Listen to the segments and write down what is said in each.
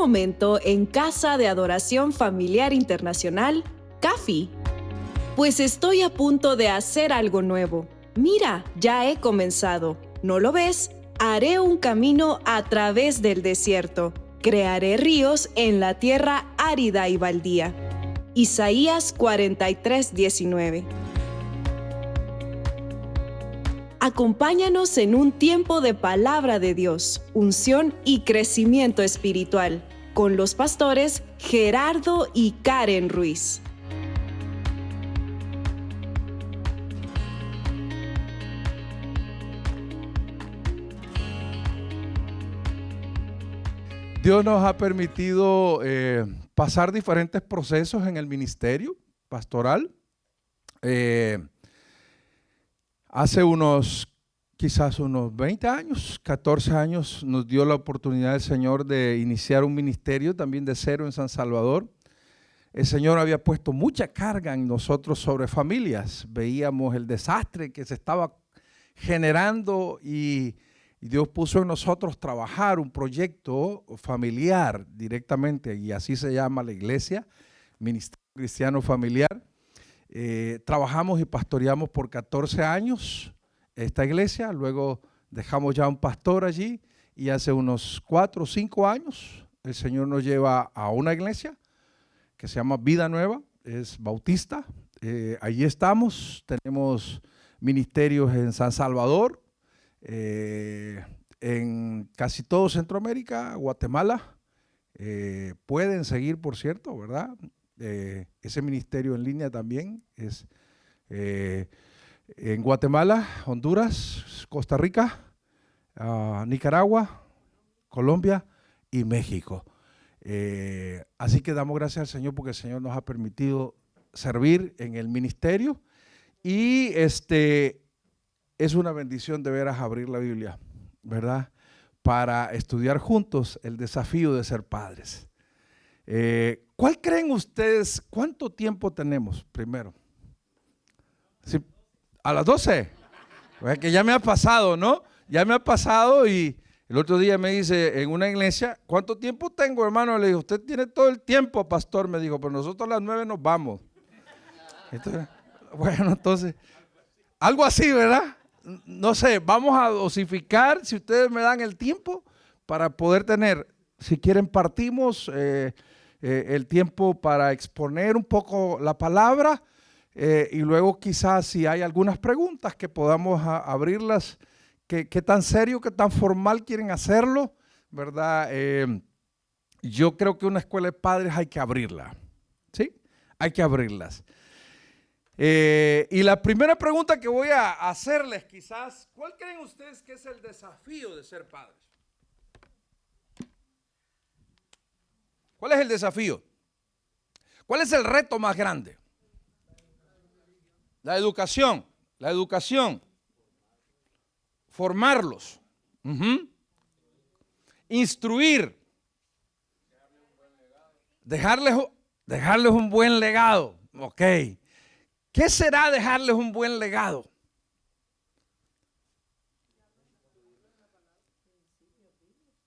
momento en Casa de Adoración Familiar Internacional, CAFI. Pues estoy a punto de hacer algo nuevo. Mira, ya he comenzado. ¿No lo ves? Haré un camino a través del desierto. Crearé ríos en la tierra árida y baldía. Isaías 43:19. Acompáñanos en un tiempo de palabra de Dios, unción y crecimiento espiritual, con los pastores Gerardo y Karen Ruiz. Dios nos ha permitido pasar diferentes procesos en el ministerio pastoral. Hace quizás unos 20 años, 14 años, nos dio la oportunidad el Señor de iniciar un ministerio también de cero en San Salvador. El Señor había puesto mucha carga en nosotros sobre familias. Veíamos el desastre que se estaba generando y Dios puso en nosotros trabajar un proyecto familiar directamente, y así se llama la iglesia, Ministerio Cristiano Familiar. Trabajamos y pastoreamos por 14 años esta iglesia, luego dejamos ya un pastor allí y hace unos 4 o 5 años el Señor nos lleva a una iglesia que se llama Vida Nueva, es bautista. Allí estamos, tenemos ministerios en San Salvador, en casi todo Centroamérica, Guatemala. Pueden seguir, por cierto, ¿verdad? Ese ministerio en línea también es en Guatemala, Honduras, Costa Rica, Nicaragua, Colombia y México. Así que damos gracias al Señor porque el Señor nos ha permitido servir en el ministerio y es una bendición de veras abrir la Biblia, ¿verdad? Para estudiar juntos el desafío de ser padres. ¿Cuál creen ustedes? ¿Cuánto tiempo tenemos primero? ¿Sí? ¿A las 12? Pues que ya me ha pasado, ¿no? Ya me ha pasado y el otro día me dice en una iglesia, ¿cuánto tiempo tengo, hermano? Le digo, usted tiene todo el tiempo, pastor. Me dijo, pero nosotros a las 9 nos vamos. Entonces, bueno, entonces, algo así, ¿verdad? No sé, vamos a dosificar, si ustedes me dan el tiempo para poder tener, si quieren partimos el tiempo para exponer un poco la palabra y luego quizás si hay algunas preguntas que podamos abrirlas, qué tan serio, qué tan formal quieren hacerlo, ¿verdad? Yo creo que una escuela de padres hay que abrirla, ¿sí? Hay que abrirlas. Y la primera pregunta que voy a hacerles quizás, ¿cuál creen ustedes que es el desafío de ser padres? ¿Cuál es el desafío? ¿Cuál es el reto más grande? La educación, formarlos, instruir, dejarles un buen legado, ok. ¿Qué será dejarles un buen legado?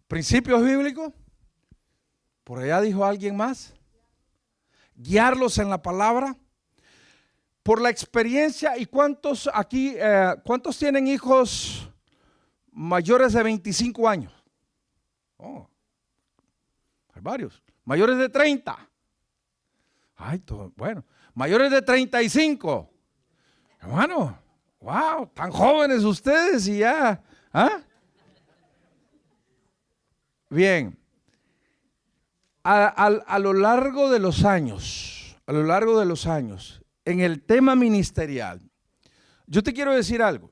¿Principios bíblicos? Por allá dijo alguien más. Guiarlos en la palabra. Por la experiencia. ¿Y cuántos aquí, cuántos tienen hijos mayores de 25 años? Oh, hay varios. Mayores de 30. Ay, todo, bueno. Mayores de 35. Hermano, wow, tan jóvenes ustedes y ya. ¿Ah? Bien. A lo largo de los años, en el tema ministerial, yo te quiero decir algo.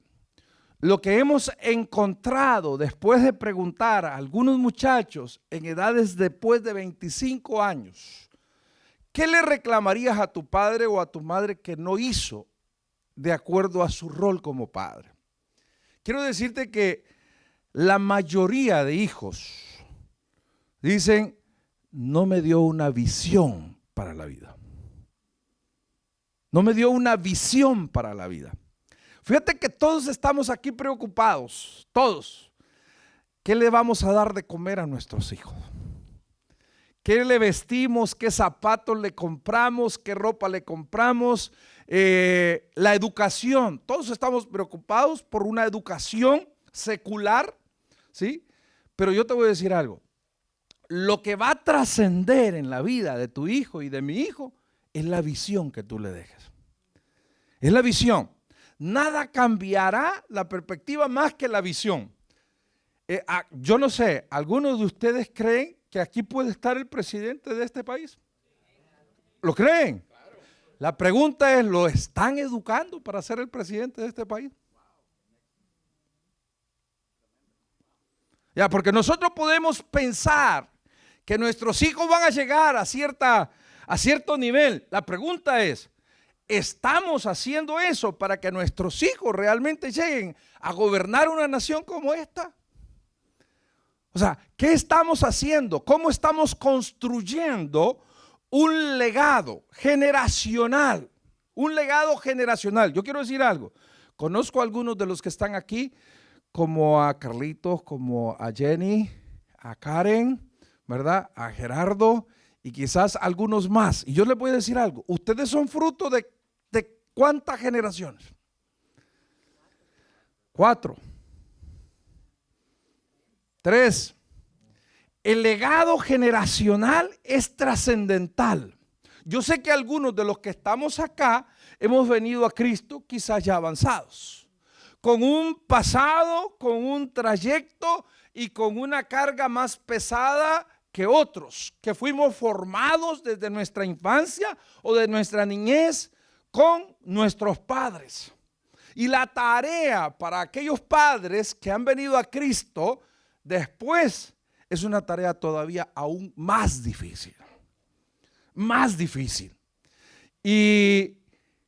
Lo que hemos encontrado después de preguntar a algunos muchachos en edades después de 25 años, ¿qué le reclamarías a tu padre o a tu madre que no hizo de acuerdo a su rol como padre? Quiero decirte que la mayoría de hijos dicen, no me dio una visión para la vida. No me dio una visión para la vida. Fíjate que todos estamos aquí preocupados, todos. ¿Qué le vamos a dar de comer a nuestros hijos? ¿Qué le vestimos? ¿Qué zapatos le compramos? ¿Qué ropa le compramos? La educación. Todos estamos preocupados por una educación secular, ¿sí? Pero yo te voy a decir algo. Lo que va a trascender en la vida de tu hijo y de mi hijo es la visión que tú le dejes. Es la visión. Nada cambiará la perspectiva más que la visión. Yo no sé, ¿algunos de ustedes creen que aquí puede estar el presidente de este país? ¿Lo creen? La pregunta es, ¿lo están educando para ser el presidente de este país? Ya, porque nosotros podemos pensar que nuestros hijos van a llegar a cierto nivel. La pregunta es, ¿estamos haciendo eso para que nuestros hijos realmente lleguen a gobernar una nación como esta? O sea, ¿qué estamos haciendo? ¿Cómo estamos construyendo un legado generacional? Un legado generacional. Yo quiero decir algo. Conozco a algunos de los que están aquí, como a Carlitos, como a Jenny, a Karen, ¿verdad? A Gerardo y quizás algunos más. Y yo les voy a decir algo. Ustedes son fruto de ¿cuántas generaciones? 4. 3. El legado generacional es trascendental. Yo sé que algunos de los que estamos acá hemos venido a Cristo quizás ya avanzados, con un pasado, con un trayecto y con una carga más pesada que otros, que fuimos formados desde nuestra infancia o de nuestra niñez con nuestros padres. Y la tarea para aquellos padres que han venido a Cristo después es una tarea todavía aún más difícil. Más difícil. Y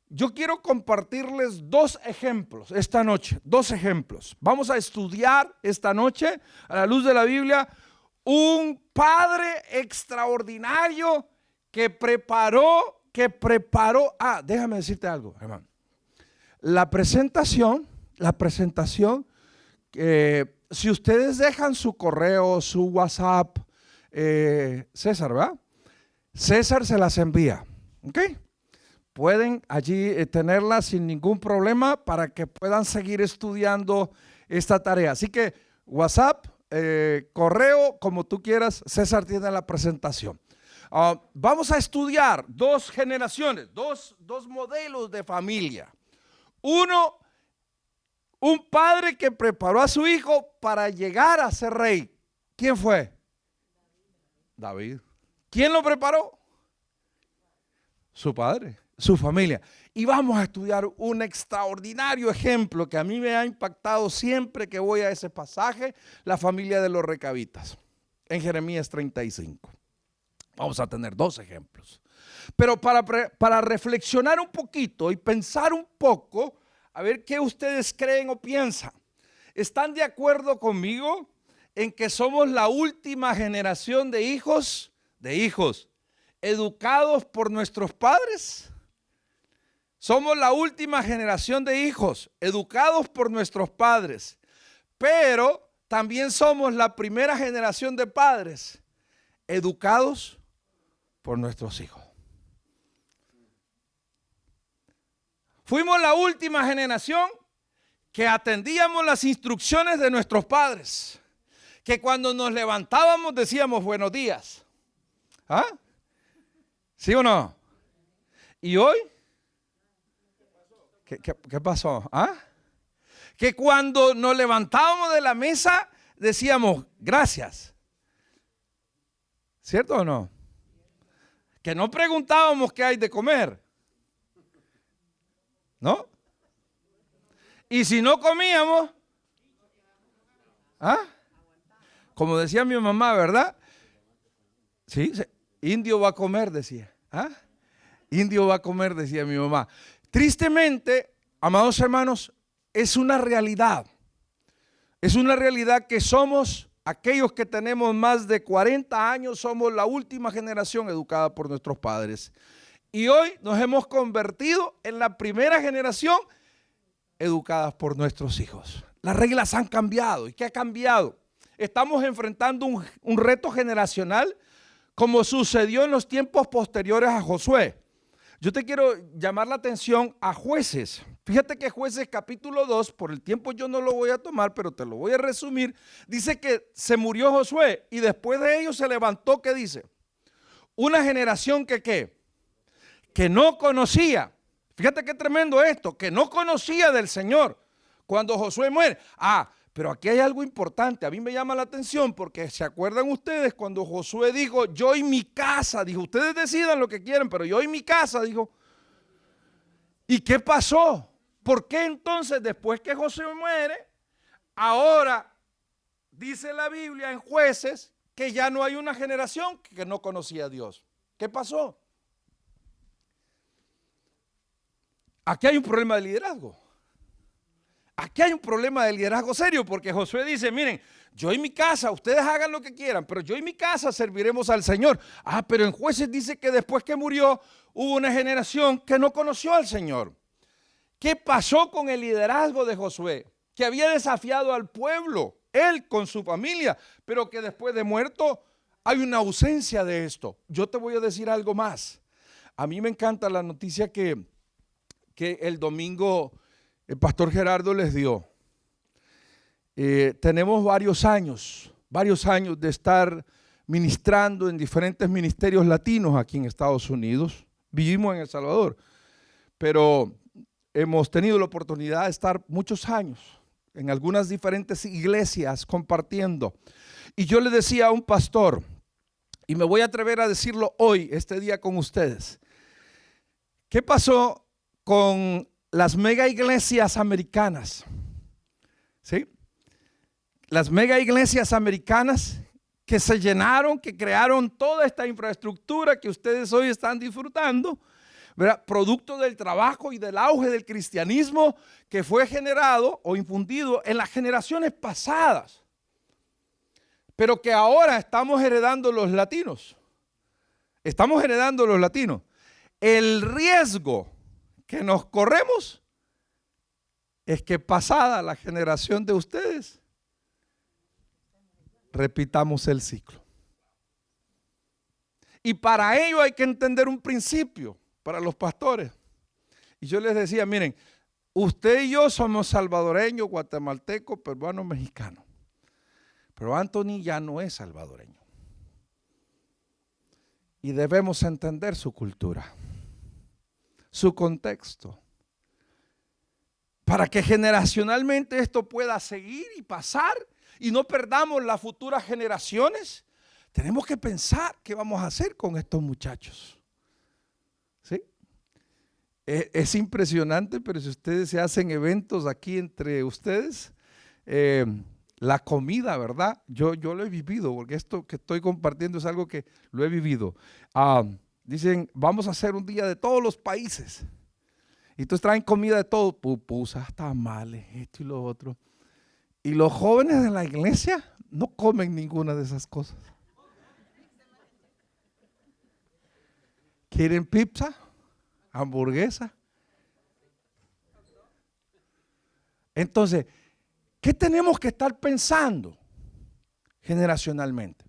yo quiero compartirles 2 ejemplos esta noche. 2 ejemplos. Vamos a estudiar esta noche a la luz de la Biblia un padre extraordinario que preparó. Déjame decirte algo, hermano. La presentación, si ustedes dejan su correo, su WhatsApp, César, ¿verdad? César se las envía, ¿ok? Pueden allí tenerlas sin ningún problema para que puedan seguir estudiando esta tarea. Así que WhatsApp, correo, como tú quieras, César tiene la presentación. Vamos a estudiar 2 generaciones, dos modelos de familia. Uno, un padre que preparó a su hijo para llegar a ser rey. ¿Quién fue? David. ¿Quién lo preparó? Su padre, su familia. Y vamos a estudiar un extraordinario ejemplo que a mí me ha impactado siempre que voy a ese pasaje, la familia de los recabitas, en Jeremías 35. Vamos a tener 2 ejemplos. Pero para reflexionar un poquito y pensar un poco, a ver qué ustedes creen o piensan. ¿Están de acuerdo conmigo en que somos la última generación de hijos educados por nuestros padres? Somos la última generación de hijos educados por nuestros padres, pero también somos la primera generación de padres educados por nuestros hijos. Fuimos la última generación que atendíamos las instrucciones de nuestros padres, que cuando nos levantábamos decíamos buenos días. ¿Ah? ¿Sí o no? ¿Y hoy? ¿Qué pasó? ¿Ah? Que cuando nos levantábamos de la mesa decíamos gracias. ¿Cierto o no? Que no preguntábamos qué hay de comer, ¿no? Y si no comíamos, ¿ah? Como decía mi mamá, ¿verdad? Sí, indio va a comer, decía. ¿Ah? Indio va a comer, decía mi mamá. Tristemente, amados hermanos, es una realidad. Es una realidad que somos aquellos que tenemos más de 40 años, somos la última generación educada por nuestros padres. Y hoy nos hemos convertido en la primera generación educadas por nuestros hijos. Las reglas han cambiado. ¿Y qué ha cambiado? Estamos enfrentando un reto generacional como sucedió en los tiempos posteriores a Josué. Yo te quiero llamar la atención a Jueces. Fíjate que Jueces capítulo 2, por el tiempo yo no lo voy a tomar, pero te lo voy a resumir. Dice que se murió Josué y después de ello se levantó, ¿qué dice? Una generación que ¿qué? Que no conocía. Fíjate qué tremendo esto, que no conocía del Señor cuando Josué muere. Pero aquí hay algo importante, a mí me llama la atención porque se acuerdan ustedes cuando Josué dijo, yo y mi casa, dijo, ustedes decidan lo que quieren, pero yo y mi casa, dijo. ¿Y qué pasó? ¿Por qué entonces después que Josué muere, ahora dice la Biblia en Jueces que ya no hay una generación que no conocía a Dios? ¿Qué pasó? Aquí hay un problema de liderazgo. Aquí hay un problema de liderazgo serio porque Josué dice, miren, yo y mi casa, ustedes hagan lo que quieran, pero yo y mi casa serviremos al Señor. Pero en Jueces dice que después que murió hubo una generación que no conoció al Señor. ¿Qué pasó con el liderazgo de Josué? Que había desafiado al pueblo, él con su familia, pero que después de muerto hay una ausencia de esto. Yo te voy a decir algo más. A mí me encanta la noticia que el domingo el pastor Gerardo les dio. Tenemos varios años de estar ministrando en diferentes ministerios latinos aquí en Estados Unidos. Vivimos en El Salvador, pero hemos tenido la oportunidad de estar muchos años en algunas diferentes iglesias compartiendo. Y yo le decía a un pastor, y me voy a atrever a decirlo hoy, este día con ustedes, ¿qué pasó con las mega iglesias americanas? ¿Sí? Las mega iglesias americanas que se llenaron, que crearon toda esta infraestructura que ustedes hoy están disfrutando, ¿verdad? Producto del trabajo y del auge del cristianismo que fue generado o infundido en las generaciones pasadas, pero que ahora estamos heredando los latinos. Estamos heredando los latinos. El riesgo que nos corremos es que pasada la generación de ustedes, repitamos el ciclo. Y para ello hay que entender un principio para los pastores. Y yo les decía, miren, usted y yo somos salvadoreños, guatemaltecos, peruanos, mexicanos. Pero Anthony ya no es salvadoreño. Y debemos entender su cultura, su contexto, para que generacionalmente esto pueda seguir y pasar y no perdamos las futuras generaciones. Tenemos que pensar qué vamos a hacer con estos muchachos. ¿Sí? Es impresionante, pero si ustedes se hacen eventos aquí entre ustedes, la comida, ¿verdad? Yo lo he vivido, porque esto que estoy compartiendo es algo que lo he vivido. Dicen, vamos a hacer un día de todos los países. Y entonces traen comida de todo, pupusas, tamales, esto y lo otro. Y los jóvenes de la iglesia no comen ninguna de esas cosas. ¿Quieren pizza? ¿Hamburguesa? Entonces, ¿qué tenemos que estar pensando generacionalmente?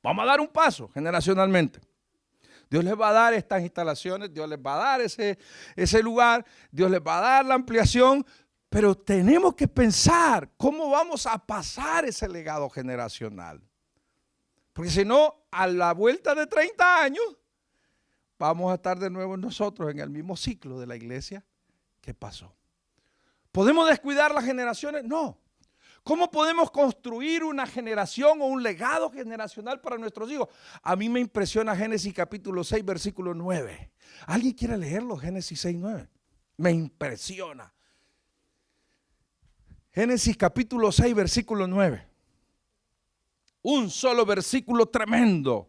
Vamos a dar un paso generacionalmente. Dios les va a dar estas instalaciones, Dios les va a dar ese lugar, Dios les va a dar la ampliación, pero tenemos que pensar cómo vamos a pasar ese legado generacional. Porque si no, a la vuelta de 30 años, vamos a estar de nuevo nosotros en el mismo ciclo de la iglesia que pasó. ¿Podemos descuidar las generaciones? No. ¿Cómo podemos construir una generación o un legado generacional para nuestros hijos? A mí me impresiona Génesis capítulo 6, versículo 9. ¿Alguien quiere leerlo? Génesis 6, 9. Me impresiona. Génesis capítulo 6, versículo 9. Un solo versículo tremendo.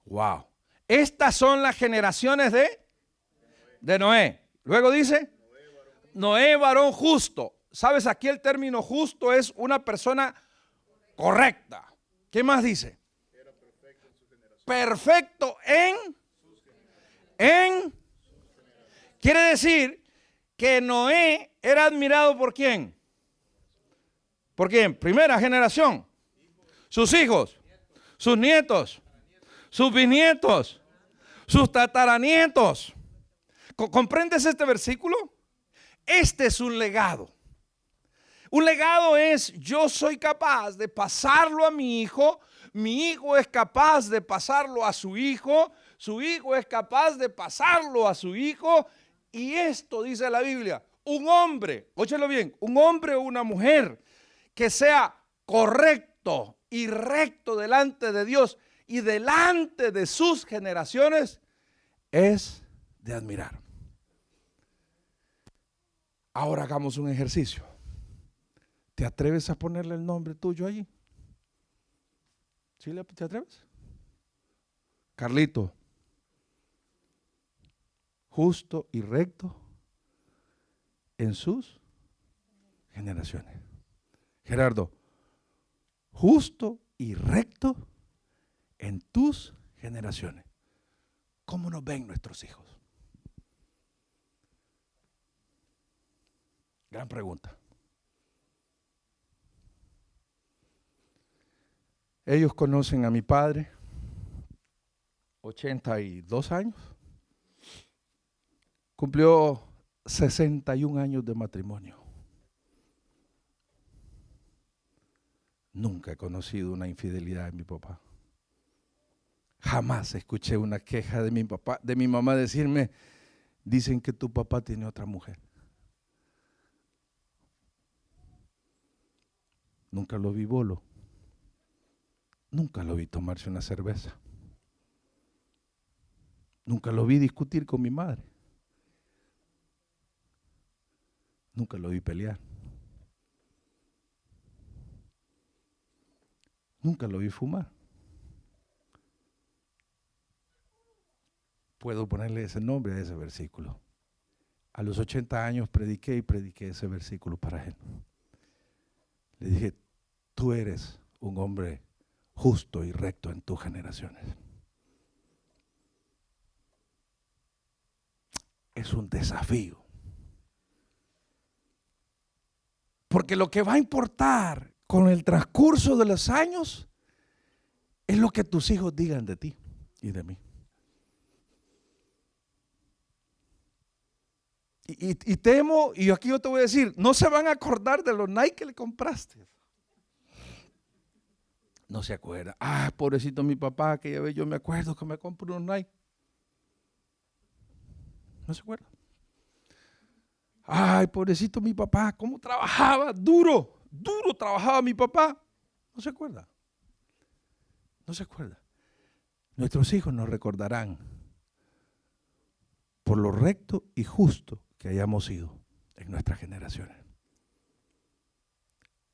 Wow. Estas son las generaciones de Noé. Luego dice, Noé, varón justo. ¿Sabes? Aquí el término justo es una persona correcta. ¿Qué más dice? Perfecto en. Quiere decir que Noé ¿Era admirado por quién? ¿Por quién? Primera generación. Sus hijos, sus nietos, sus bisnietos, sus tataranietos. ¿Comprendes este versículo? Este es un legado. Un legado es: yo soy capaz de pasarlo a mi hijo es capaz de pasarlo a su hijo es capaz de pasarlo a su hijo. Y esto dice la Biblia: un hombre, óchelo bien, un hombre o una mujer que sea correcto y recto delante de Dios y delante de sus generaciones es de admirar. Ahora hagamos un ejercicio. ¿Te atreves a ponerle el nombre tuyo allí? ¿Sí te atreves? Carlito, justo y recto en sus generaciones. Gerardo, justo y recto en tus generaciones. ¿Cómo nos ven nuestros hijos? Gran pregunta. Ellos conocen a mi padre, 82 años. Cumplió 61 años de matrimonio. Nunca he conocido una infidelidad de mi papá. Jamás escuché una queja de mi papá, de mi mamá decirme: dicen que tu papá tiene otra mujer. Nunca lo vi bolo. Nunca lo vi tomarse una cerveza. Nunca lo vi discutir con mi madre. Nunca lo vi pelear. Nunca lo vi fumar. Puedo ponerle ese nombre a ese versículo. A los 80 años prediqué ese versículo para él. Le dije: tú eres un hombre justo y recto en tus generaciones. Es un desafío. Porque lo que va a importar con el transcurso de los años es lo que tus hijos digan de ti y de mí. Y temo, y aquí yo te voy a decir, no se van a acordar de los Nike que le compraste. No se acuerda. Ah, pobrecito mi papá, aquella vez yo me acuerdo que me compró unos Nike. No se acuerda. Ay, pobrecito mi papá, cómo trabajaba, duro trabajaba mi papá. No se acuerda. No se acuerda. Nuestros hijos nos recordarán por lo recto y justo que hayamos sido en nuestras generaciones.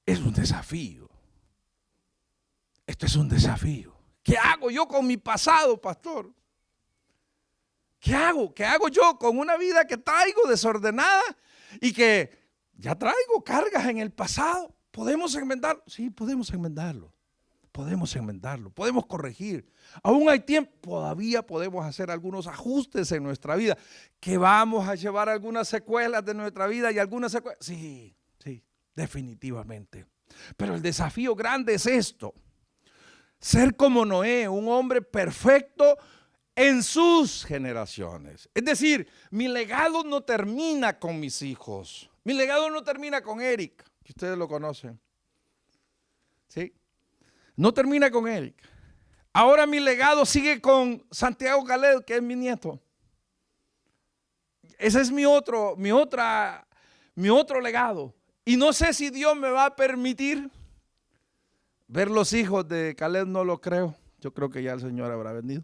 Es un desafío. Esto es un desafío. ¿Qué hago yo con mi pasado, pastor? ¿Qué hago? ¿Qué hago yo con una vida que traigo desordenada y que ya traigo cargas en el pasado? ¿Podemos enmendarlo? Sí, podemos enmendarlo. Podemos enmendarlo, podemos corregir. Aún hay tiempo, todavía podemos hacer algunos ajustes en nuestra vida. ¿Que vamos a llevar algunas secuelas de nuestra vida y algunas secuelas? Sí, definitivamente. Pero el desafío grande es esto: ser como Noé, un hombre perfecto en sus generaciones. Es decir, mi legado no termina con mis hijos. Mi legado no termina con Eric, que ustedes lo conocen. ¿Sí? No termina con Eric. Ahora mi legado sigue con Santiago Caled, que es mi nieto. Ese es mi otro legado. Y no sé si Dios me va a permitir ver los hijos de Caled, no lo creo. Yo creo que ya el Señor habrá venido.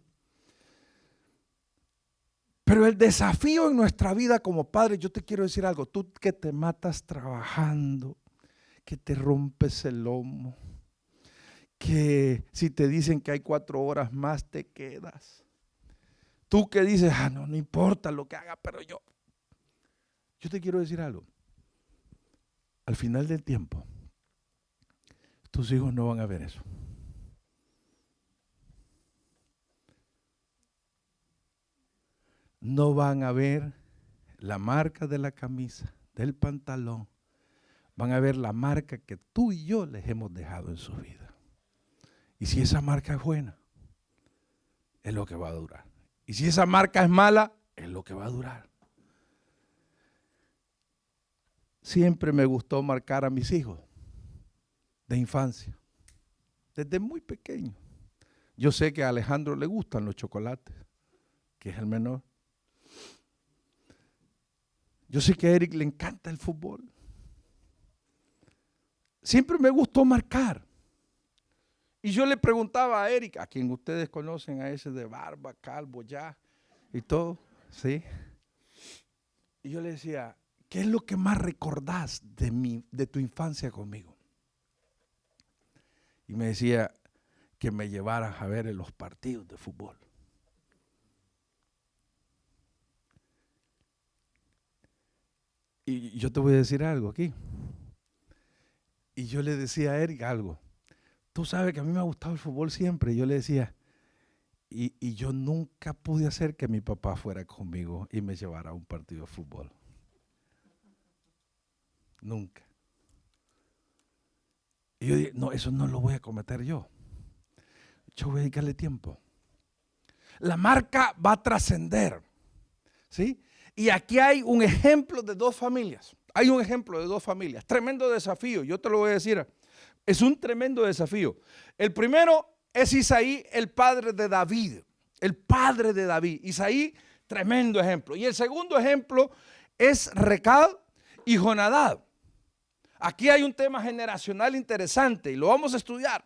Pero el desafío en nuestra vida como padres, yo te quiero decir algo: tú que te matas trabajando, que te rompes el lomo, que si te dicen que hay 4 horas más te quedas. Tú que dices: no importa lo que haga, pero yo te quiero decir algo. Al final del tiempo, tus hijos no van a ver eso. No van a ver la marca de la camisa del pantalón, van a ver la marca que tú y yo les hemos dejado en su vida. Y si esa marca es buena, es lo que va a durar. Y si esa marca es mala, es lo que va a durar. Siempre me gustó marcar a mis hijos de infancia, desde muy pequeño. Yo sé que a Alejandro le gustan los chocolates, que es el menor. Yo sé que a Eric le encanta el fútbol. Siempre me gustó marcar. Y yo le preguntaba a Eric, a quien ustedes conocen, a ese de barba, calvo ya y todo, ¿sí? Y yo le decía, ¿qué es lo que más recordás de tu infancia conmigo? Y me decía que me llevaras a ver los partidos de fútbol. Y yo te voy a decir algo aquí. Y yo le decía a Eric algo. Tú sabes que a mí me ha gustado el fútbol siempre. Y yo le decía, y yo nunca pude hacer que mi papá fuera conmigo y me llevara a un partido de fútbol. Nunca. Y yo dije, no, eso no lo voy a cometer yo. Yo voy a dedicarle tiempo. La marca va a trascender, ¿sí? Y aquí hay un ejemplo de dos familias. Hay un ejemplo de dos familias. Tremendo desafío, yo te lo voy a decir. Es un tremendo desafío. El primero es Isaí, el padre de David. El padre de David. Isaí, tremendo ejemplo. Y el segundo ejemplo es Recab y Jonadab. Aquí hay un tema generacional interesante y lo vamos a estudiar.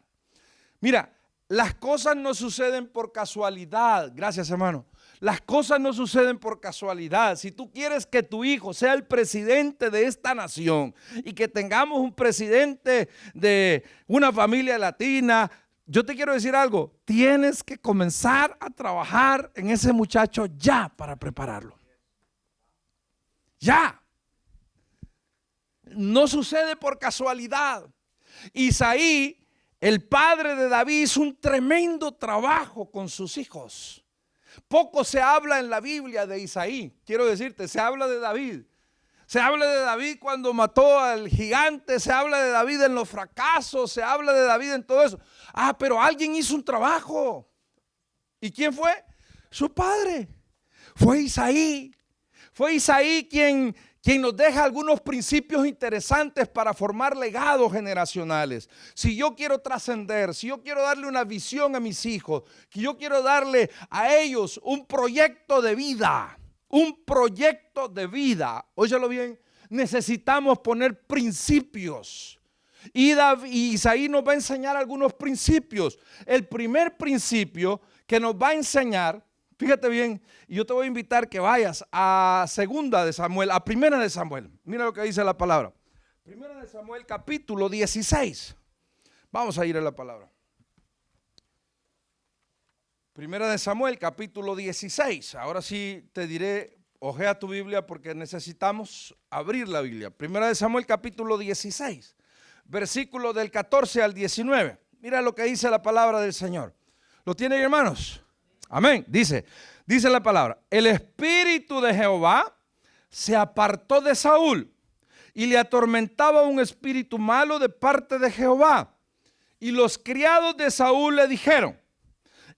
Mira, las cosas no suceden por casualidad. Gracias, hermano. Las cosas no suceden por casualidad. Si tú quieres que tu hijo sea el presidente de esta nación y que tengamos un presidente de una familia latina, yo te quiero decir algo. Tienes que comenzar a trabajar en ese muchacho ya para prepararlo. Ya. No sucede por casualidad. Isaí, el padre de David, hizo un tremendo trabajo con sus hijos. Poco se habla en la Biblia de Isaí. Quiero decirte, se habla de David. Se habla de David cuando mató al gigante, se habla de David en los fracasos, se habla de David en todo eso. Ah, pero alguien hizo un trabajo. ¿Y quién fue? Su padre. Fue Isaí. Fue Isaí quien nos deja algunos principios interesantes para formar legados generacionales. Si yo quiero trascender, si yo quiero darle una visión a mis hijos, que yo quiero darle a ellos un proyecto de vida, óyelo bien, necesitamos poner principios. Y Isaí nos va a enseñar algunos principios. El primer principio que nos va a enseñar, fíjate bien, y yo te voy a invitar que vayas a Segunda de Samuel, a Primera de Samuel. Mira lo que dice la palabra. Primera de Samuel, capítulo 16. Vamos a ir a la palabra. Primera de Samuel, capítulo 16. Ahora sí te diré, ojea tu Biblia porque necesitamos abrir la Biblia. Primera de Samuel, capítulo 16, versículo del 14 al 19. Mira lo que dice la palabra del Señor. ¿Lo tienen, hermanos? Amén. Dice la palabra, el espíritu de Jehová se apartó de Saúl y le atormentaba un espíritu malo de parte de Jehová. Y los criados de Saúl le dijeron,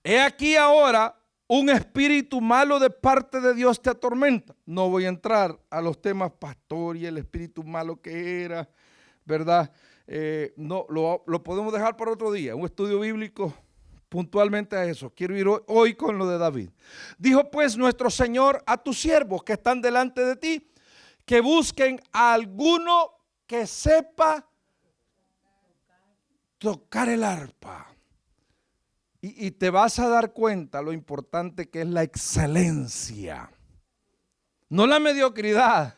he aquí ahora un espíritu malo de parte de Dios te atormenta. No voy a entrar a los temas pastor y el espíritu malo que era, ¿verdad? No, lo podemos dejar para otro día, un estudio bíblico puntualmente a eso. Quiero ir hoy con lo de David. Dijo pues nuestro Señor a tus siervos que están delante de ti, que busquen a alguno que sepa tocar el arpa. Y te vas a dar cuenta lo importante que es la excelencia, no la mediocridad.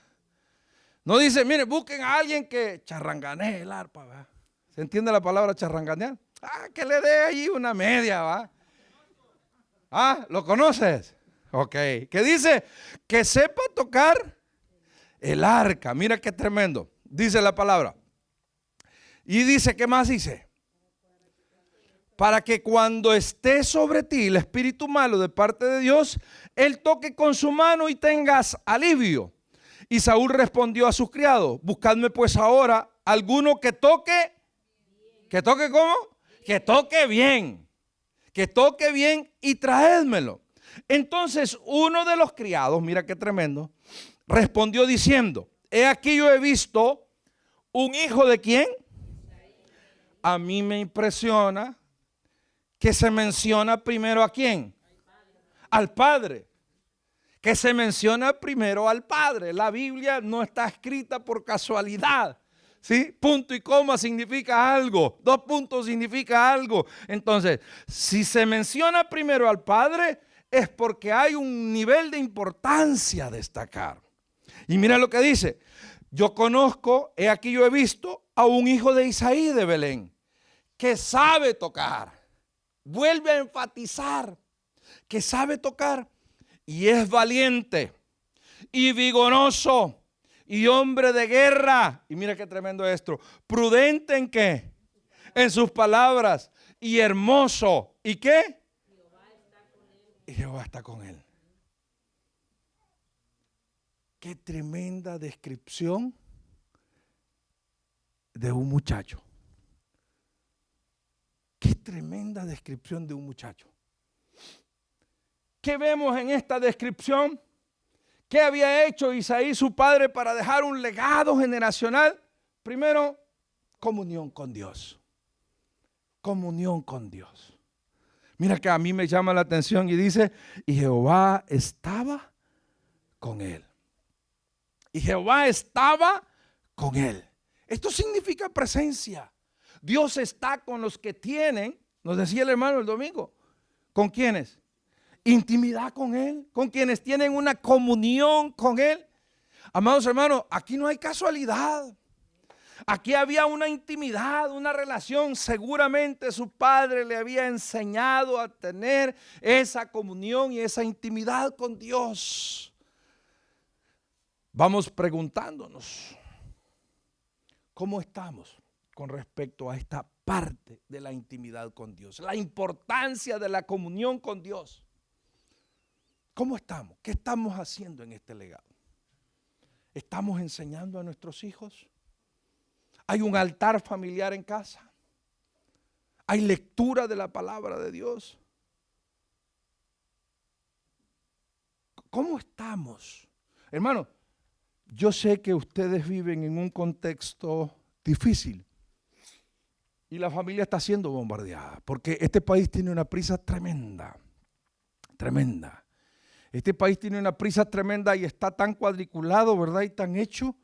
No dice, mire, busquen a alguien que charranganee el arpa, ¿verdad? ¿Se entiende la palabra charranganear? Ah, que le dé ahí una media, ¿va? Ah, ¿lo conoces? Ok. ¿Qué dice? Que sepa tocar el arca. Mira qué tremendo. Dice la palabra. Y dice, ¿qué más dice? Para que cuando esté sobre ti el espíritu malo de parte de Dios, Él toque con su mano y tengas alivio. Y Saúl respondió a sus criados: buscadme pues ahora alguno que toque. ¿Que toque cómo? Que toque bien. Que toque bien y traédmelo. Entonces uno de los criados, mira qué tremendo, respondió diciendo: he aquí yo he visto un hijo de ¿quién? A mí me impresiona que se menciona primero ¿a quién? Al padre. Que se menciona primero al padre. La Biblia no está escrita por casualidad. ¿Sí? Punto y coma significa algo. 2 puntos significa algo. Entonces, si se menciona primero al padre, es porque hay un nivel de importancia a destacar. Y mira lo que dice: yo conozco, he aquí yo he visto a un hijo de Isaí de Belén, que sabe tocar. Vuelve a enfatizar que sabe tocar y es valiente y vigoroso y hombre de guerra. Y mira qué tremendo esto. Prudente en qué? En sus palabras y hermoso. ¿Y qué? Y Jehová está con él. Qué tremenda descripción de un muchacho. Qué tremenda descripción de un muchacho. ¿Qué vemos en esta descripción? ¿Qué había hecho Isaí su padre para dejar un legado generacional? Primero, comunión con Dios. Comunión con Dios. Mira que a mí me llama la atención y dice: y Jehová estaba con él. Y Jehová estaba con él. Esto significa presencia. Dios está con los que tienen, nos decía el hermano el domingo, ¿con quiénes? Intimidad con Él, con quienes tienen una comunión con Él. Amados hermanos, aquí no hay casualidad. Aquí había una intimidad, una relación. Seguramente su padre le había enseñado a tener esa comunión y esa intimidad con Dios. Vamos preguntándonos, ¿cómo estamos con respecto a esta parte de la intimidad con Dios? La importancia de la comunión con Dios. ¿Cómo estamos? ¿Qué estamos haciendo en este legado? ¿Estamos enseñando a nuestros hijos? ¿Hay un altar familiar en casa? ¿Hay lectura de la palabra de Dios? ¿Cómo estamos? Hermano, yo sé que ustedes viven en un contexto difícil y la familia está siendo bombardeada porque este país tiene una prisa tremenda, tremenda. Este país tiene una prisa tremenda y está tan cuadriculado, ¿verdad? Y tan hecho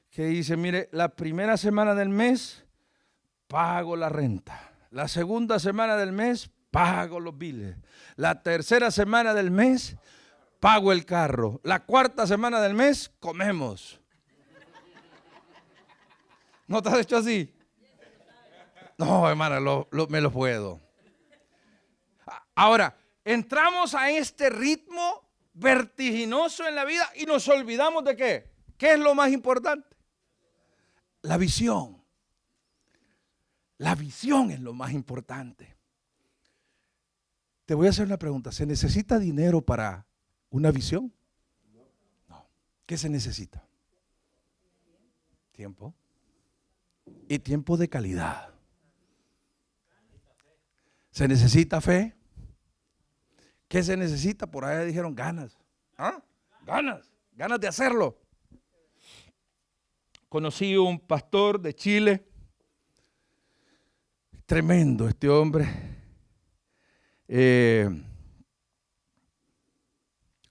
que dice: mire, la primera semana del mes pago la renta. La segunda semana del mes pago los biles. La tercera semana del mes pago el carro. La cuarta semana del mes comemos. ¿No te has hecho así? No, hermana, me lo puedo. Ahora, entramos a este ritmo vertiginoso en la vida y nos olvidamos de ¿qué? ¿Qué es lo más importante? La visión. La visión es lo más importante. Te voy a hacer una pregunta. ¿Se necesita dinero para una visión? No. ¿Qué se necesita? Tiempo. Y tiempo de calidad. ¿Se necesita fe? ¿Qué se necesita? Por ahí dijeron ganas. ¿Ah? Ganas de hacerlo. Conocí un pastor de Chile. Tremendo este hombre.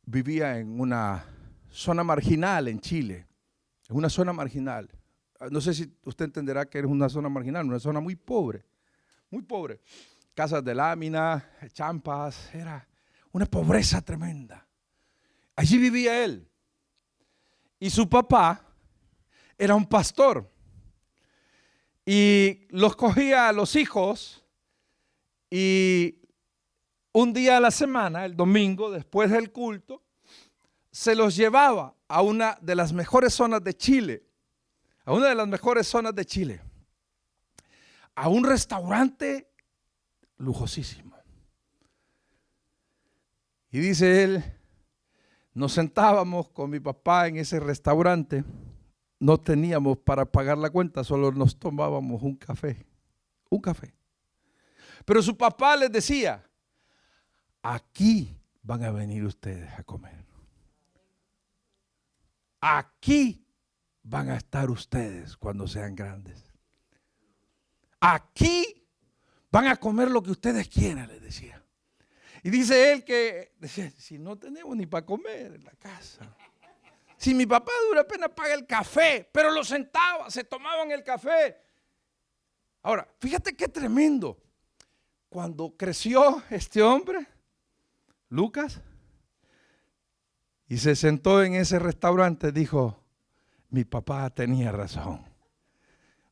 Vivía en una zona marginal en Chile. En una zona marginal. No sé si usted entenderá que es una zona marginal, una zona muy pobre. Muy pobre. Casas de lámina, champas, era una pobreza tremenda. Allí vivía él. Y su papá era un pastor. Y los cogía a los hijos y un día a la semana, el domingo, después del culto, se los llevaba a una de las mejores zonas de Chile. A una de las mejores zonas de Chile. A un restaurante lujosísimo. Y dice él, Nos sentábamos con mi papá en ese restaurante, no teníamos para pagar la cuenta, solo nos tomábamos un café. Pero su papá les decía, aquí van a venir ustedes a comer. Aquí van a estar ustedes cuando sean grandes. Aquí van a comer lo que ustedes quieran, les decía. Y dice él que, decía, si no tenemos ni para comer en la casa. Si mi papá dura pena paga el café, pero lo sentaba, se tomaban el café. Ahora, fíjate qué tremendo. Cuando creció este hombre, Lucas, y se sentó en ese restaurante, dijo, mi papá tenía razón.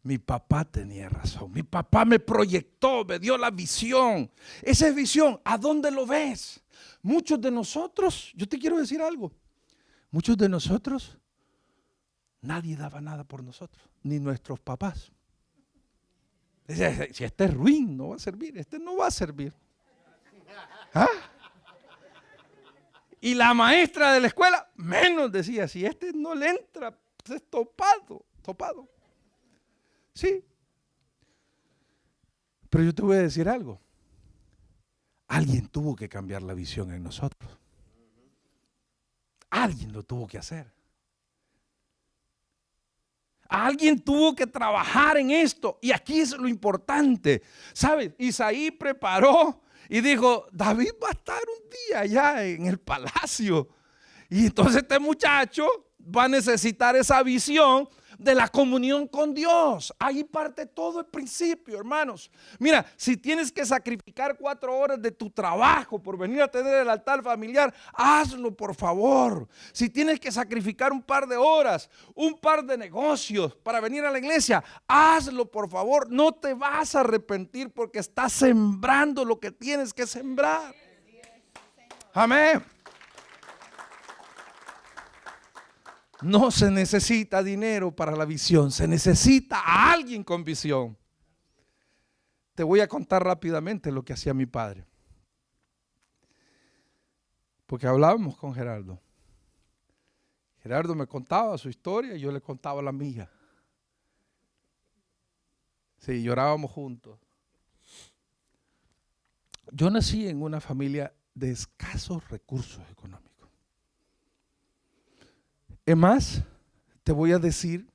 Mi papá tenía razón. Mi papá me proyectó, me dio la visión. Esa es visión. ¿A dónde lo ves? Muchos de nosotros, yo te quiero decir algo. Muchos de nosotros, nadie daba nada por nosotros, ni nuestros papás. Decía, si este es ruin, no va a servir, este no va a servir. ¿Ah? Y la maestra de la escuela, menos decía, si este no le entra, pues es topado. Sí. Pero yo te voy a decir algo. Alguien tuvo que cambiar la visión en nosotros. Alguien lo tuvo que hacer. Alguien tuvo que trabajar en esto. Y aquí es lo importante. ¿Sabes? Isaí preparó y dijo, David va a estar un día allá en el palacio. Y entonces este muchacho va a necesitar esa visión de la comunión con Dios. Ahí parte todo el principio, hermanos. Mira, si tienes que sacrificar 4 horas de tu trabajo por venir a tener el altar familiar, hazlo, por favor. Si tienes que sacrificar un par de horas, un par de negocios para venir a la iglesia, hazlo, por favor. No te vas a arrepentir porque estás sembrando lo que tienes que sembrar. Amén. No se necesita dinero para la visión, se necesita a alguien con visión. Te voy a contar rápidamente lo que hacía mi padre. Porque hablábamos con Gerardo. Gerardo me contaba su historia y yo le contaba la mía. Sí, llorábamos juntos. Yo nací en una familia de escasos recursos económicos. Es más, te voy a decir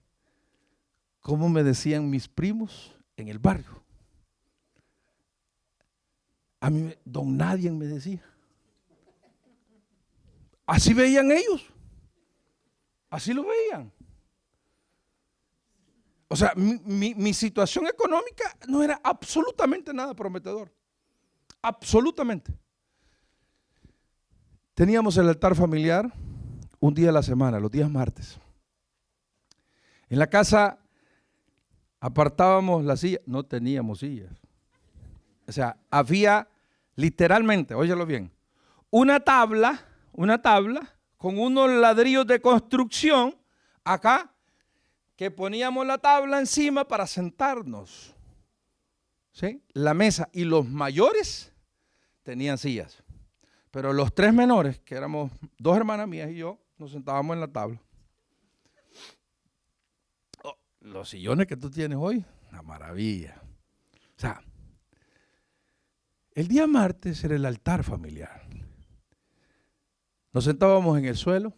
cómo me decían mis primos en el barrio. A mí, don Nadie me decía. Así veían ellos. Así lo veían. O sea, mi situación económica no era absolutamente nada prometedor. Absolutamente. Teníamos el altar familiar un día a la semana, los días martes. En la casa apartábamos las sillas, no teníamos sillas. O sea, había literalmente, óyelo bien, una tabla con unos ladrillos de construcción acá, que poníamos la tabla encima para sentarnos. ¿Sí? La mesa, y los mayores tenían sillas. Pero los 3 menores, que éramos 2 hermanas mías y yo, nos sentábamos en la tabla. Oh, los sillones que tú tienes hoy, una maravilla. O sea, el día martes era el altar familiar. Nos sentábamos en el suelo.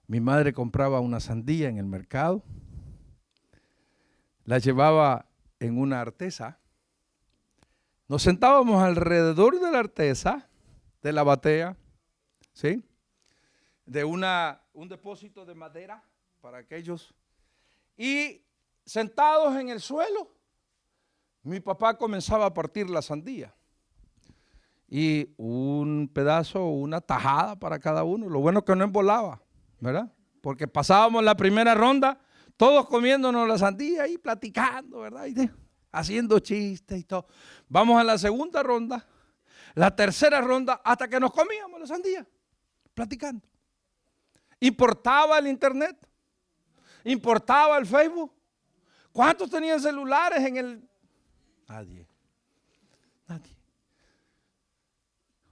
Mi madre compraba una sandía en el mercado. La llevaba en una artesa. Nos sentábamos alrededor de la artesa, de la batea, ¿sí? De un depósito de madera para aquellos. Y sentados en el suelo, mi papá comenzaba a partir la sandía. Y un pedazo, una tajada para cada uno. Lo bueno es que no embolaba, ¿verdad? Porque pasábamos la primera ronda, todos comiéndonos la sandía y platicando, ¿verdad? Y haciendo chistes y todo. Vamos a la segunda ronda, la tercera ronda, hasta que nos comíamos la sandía, platicando. ¿Importaba el internet? ¿Importaba el Facebook? ¿Cuántos tenían celulares en el? Nadie.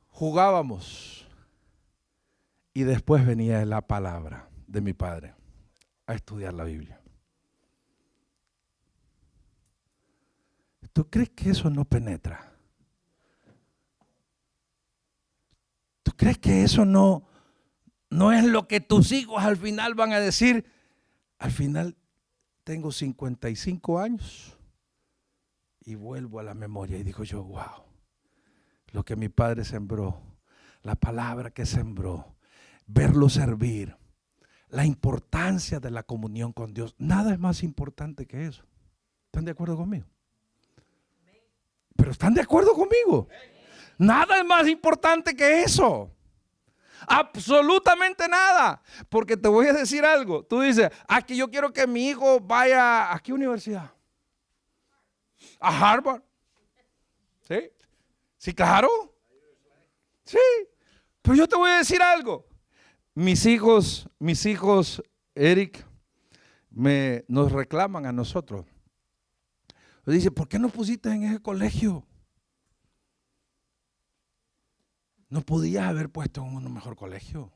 Jugábamos Y después venía la palabra de mi padre a estudiar la Biblia. ¿Tú crees que eso no penetra? ¿Tú crees que eso no es lo que tus hijos al final van a decir? Al final tengo 55 años y vuelvo a la memoria y digo yo, wow, lo que mi padre sembró, la palabra que sembró, verlo servir, la importancia de la comunión con Dios. Nada es más importante que eso. ¿Están de acuerdo conmigo? Pero ¿están de acuerdo conmigo? Nada es más importante que eso. Absolutamente nada. Porque te voy a decir algo. Tú dices, aquí yo quiero que mi hijo vaya, ¿a qué universidad? A Harvard. ¿Sí? ¿Sí, claro? Sí. Pero yo te voy a decir algo. Mis hijos, Eric, nos reclaman a nosotros. Nos dice, ¿por qué no pusiste en ese colegio? No podías haber puesto en un mejor colegio.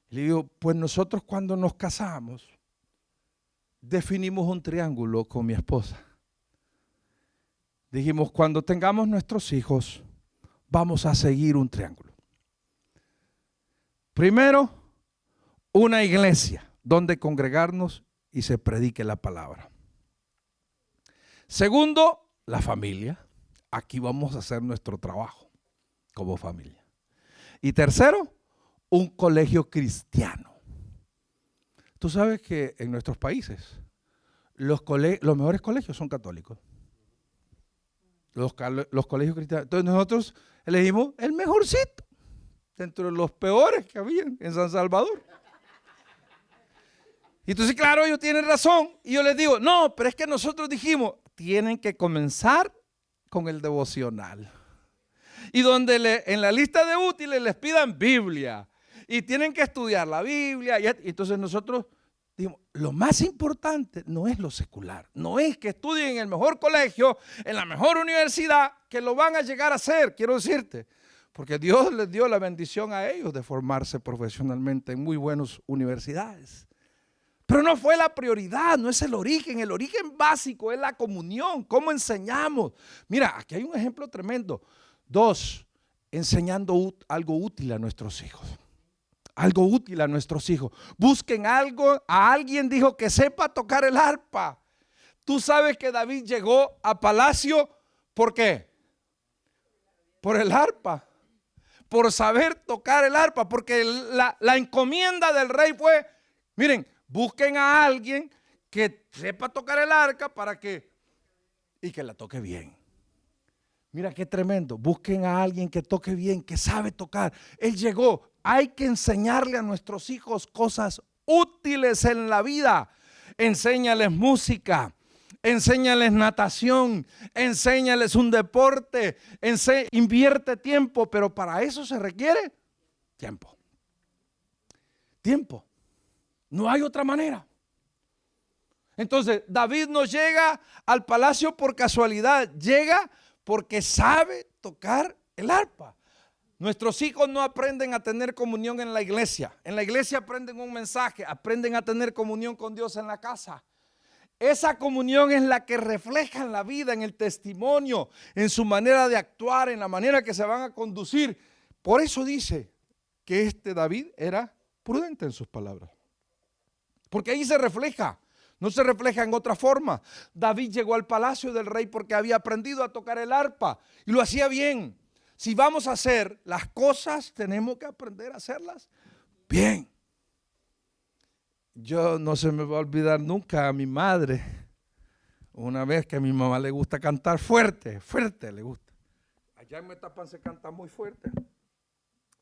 Le digo, pues nosotros cuando nos casamos, definimos un triángulo con mi esposa. Dijimos, cuando tengamos nuestros hijos, vamos a seguir un triángulo. Primero, una iglesia donde congregarnos y se predique la palabra. Segundo, la familia. Aquí vamos a hacer nuestro trabajo como familia. Y tercero, un colegio cristiano. Tú sabes que en nuestros países los mejores colegios son católicos. Los colegios cristianos. Entonces nosotros elegimos el mejorcito dentro de los peores que había en San Salvador. Y entonces, claro, ellos tienen razón. Y yo les digo, no, pero es que nosotros dijimos, tienen que comenzar con el devocional. Y donde en la lista de útiles les pidan Biblia. Y tienen que estudiar la Biblia. Y entonces nosotros dijimos, lo más importante no es lo secular. No es que estudien en el mejor colegio, en la mejor universidad, que lo van a llegar a hacer, quiero decirte. Porque Dios les dio la bendición a ellos de formarse profesionalmente en muy buenas universidades. Pero no fue la prioridad, no es el origen básico es la comunión, cómo enseñamos. Mira, aquí hay un ejemplo tremendo. 2, enseñando algo útil a nuestros hijos. Algo útil a nuestros hijos. Busquen algo, a alguien dijo que sepa tocar el arpa. Tú sabes que David llegó a palacio, ¿por qué? Por el arpa. Por saber tocar el arpa, porque la encomienda del rey fue, miren, busquen a alguien que sepa tocar el arpa y que la toque bien. Mira qué tremendo. Busquen a alguien que toque bien, que sabe tocar. Él llegó. Hay que enseñarle a nuestros hijos cosas útiles en la vida. Enséñales música, enséñales natación, enséñales un deporte, invierte tiempo, pero para eso se requiere tiempo. Tiempo. No hay otra manera. Entonces, David no llega al palacio por casualidad, llega porque sabe tocar el arpa. Nuestros hijos no aprenden a tener comunión en la iglesia. En la iglesia aprenden un mensaje, aprenden a tener comunión con Dios en la casa. Esa comunión es la que refleja en la vida, en el testimonio, en su manera de actuar, en la manera que se van a conducir. Por eso dice que David era prudente en sus palabras. Porque ahí se refleja. No se refleja en otra forma. David llegó al palacio del rey porque había aprendido a tocar el arpa y lo hacía bien. Si vamos a hacer las cosas, tenemos que aprender a hacerlas bien. Yo no se me va a olvidar nunca a mi madre. Una vez que a mi mamá le gusta cantar fuerte, fuerte le gusta. Allá en Metapan se canta muy fuerte.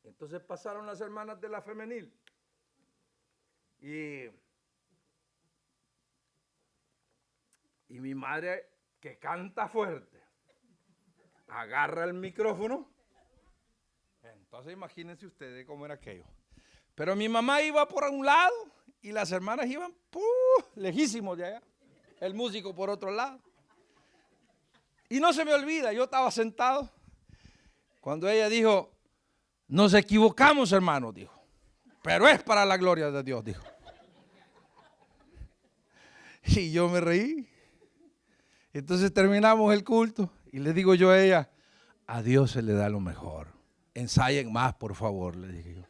Entonces pasaron las hermanas de la femenil y mi madre, que canta fuerte, agarra el micrófono. Entonces imagínense ustedes cómo era aquello. Pero mi mamá iba por un lado y las hermanas iban lejísimos de allá. El músico por otro lado. Y no se me olvida, yo estaba sentado cuando ella dijo, nos equivocamos, hermanos, dijo. pero es para la gloria de Dios, dijo. Y yo me reí. Entonces terminamos el culto y le digo yo a ella, a Dios se le da lo mejor. Ensayen más, por favor, le dije yo.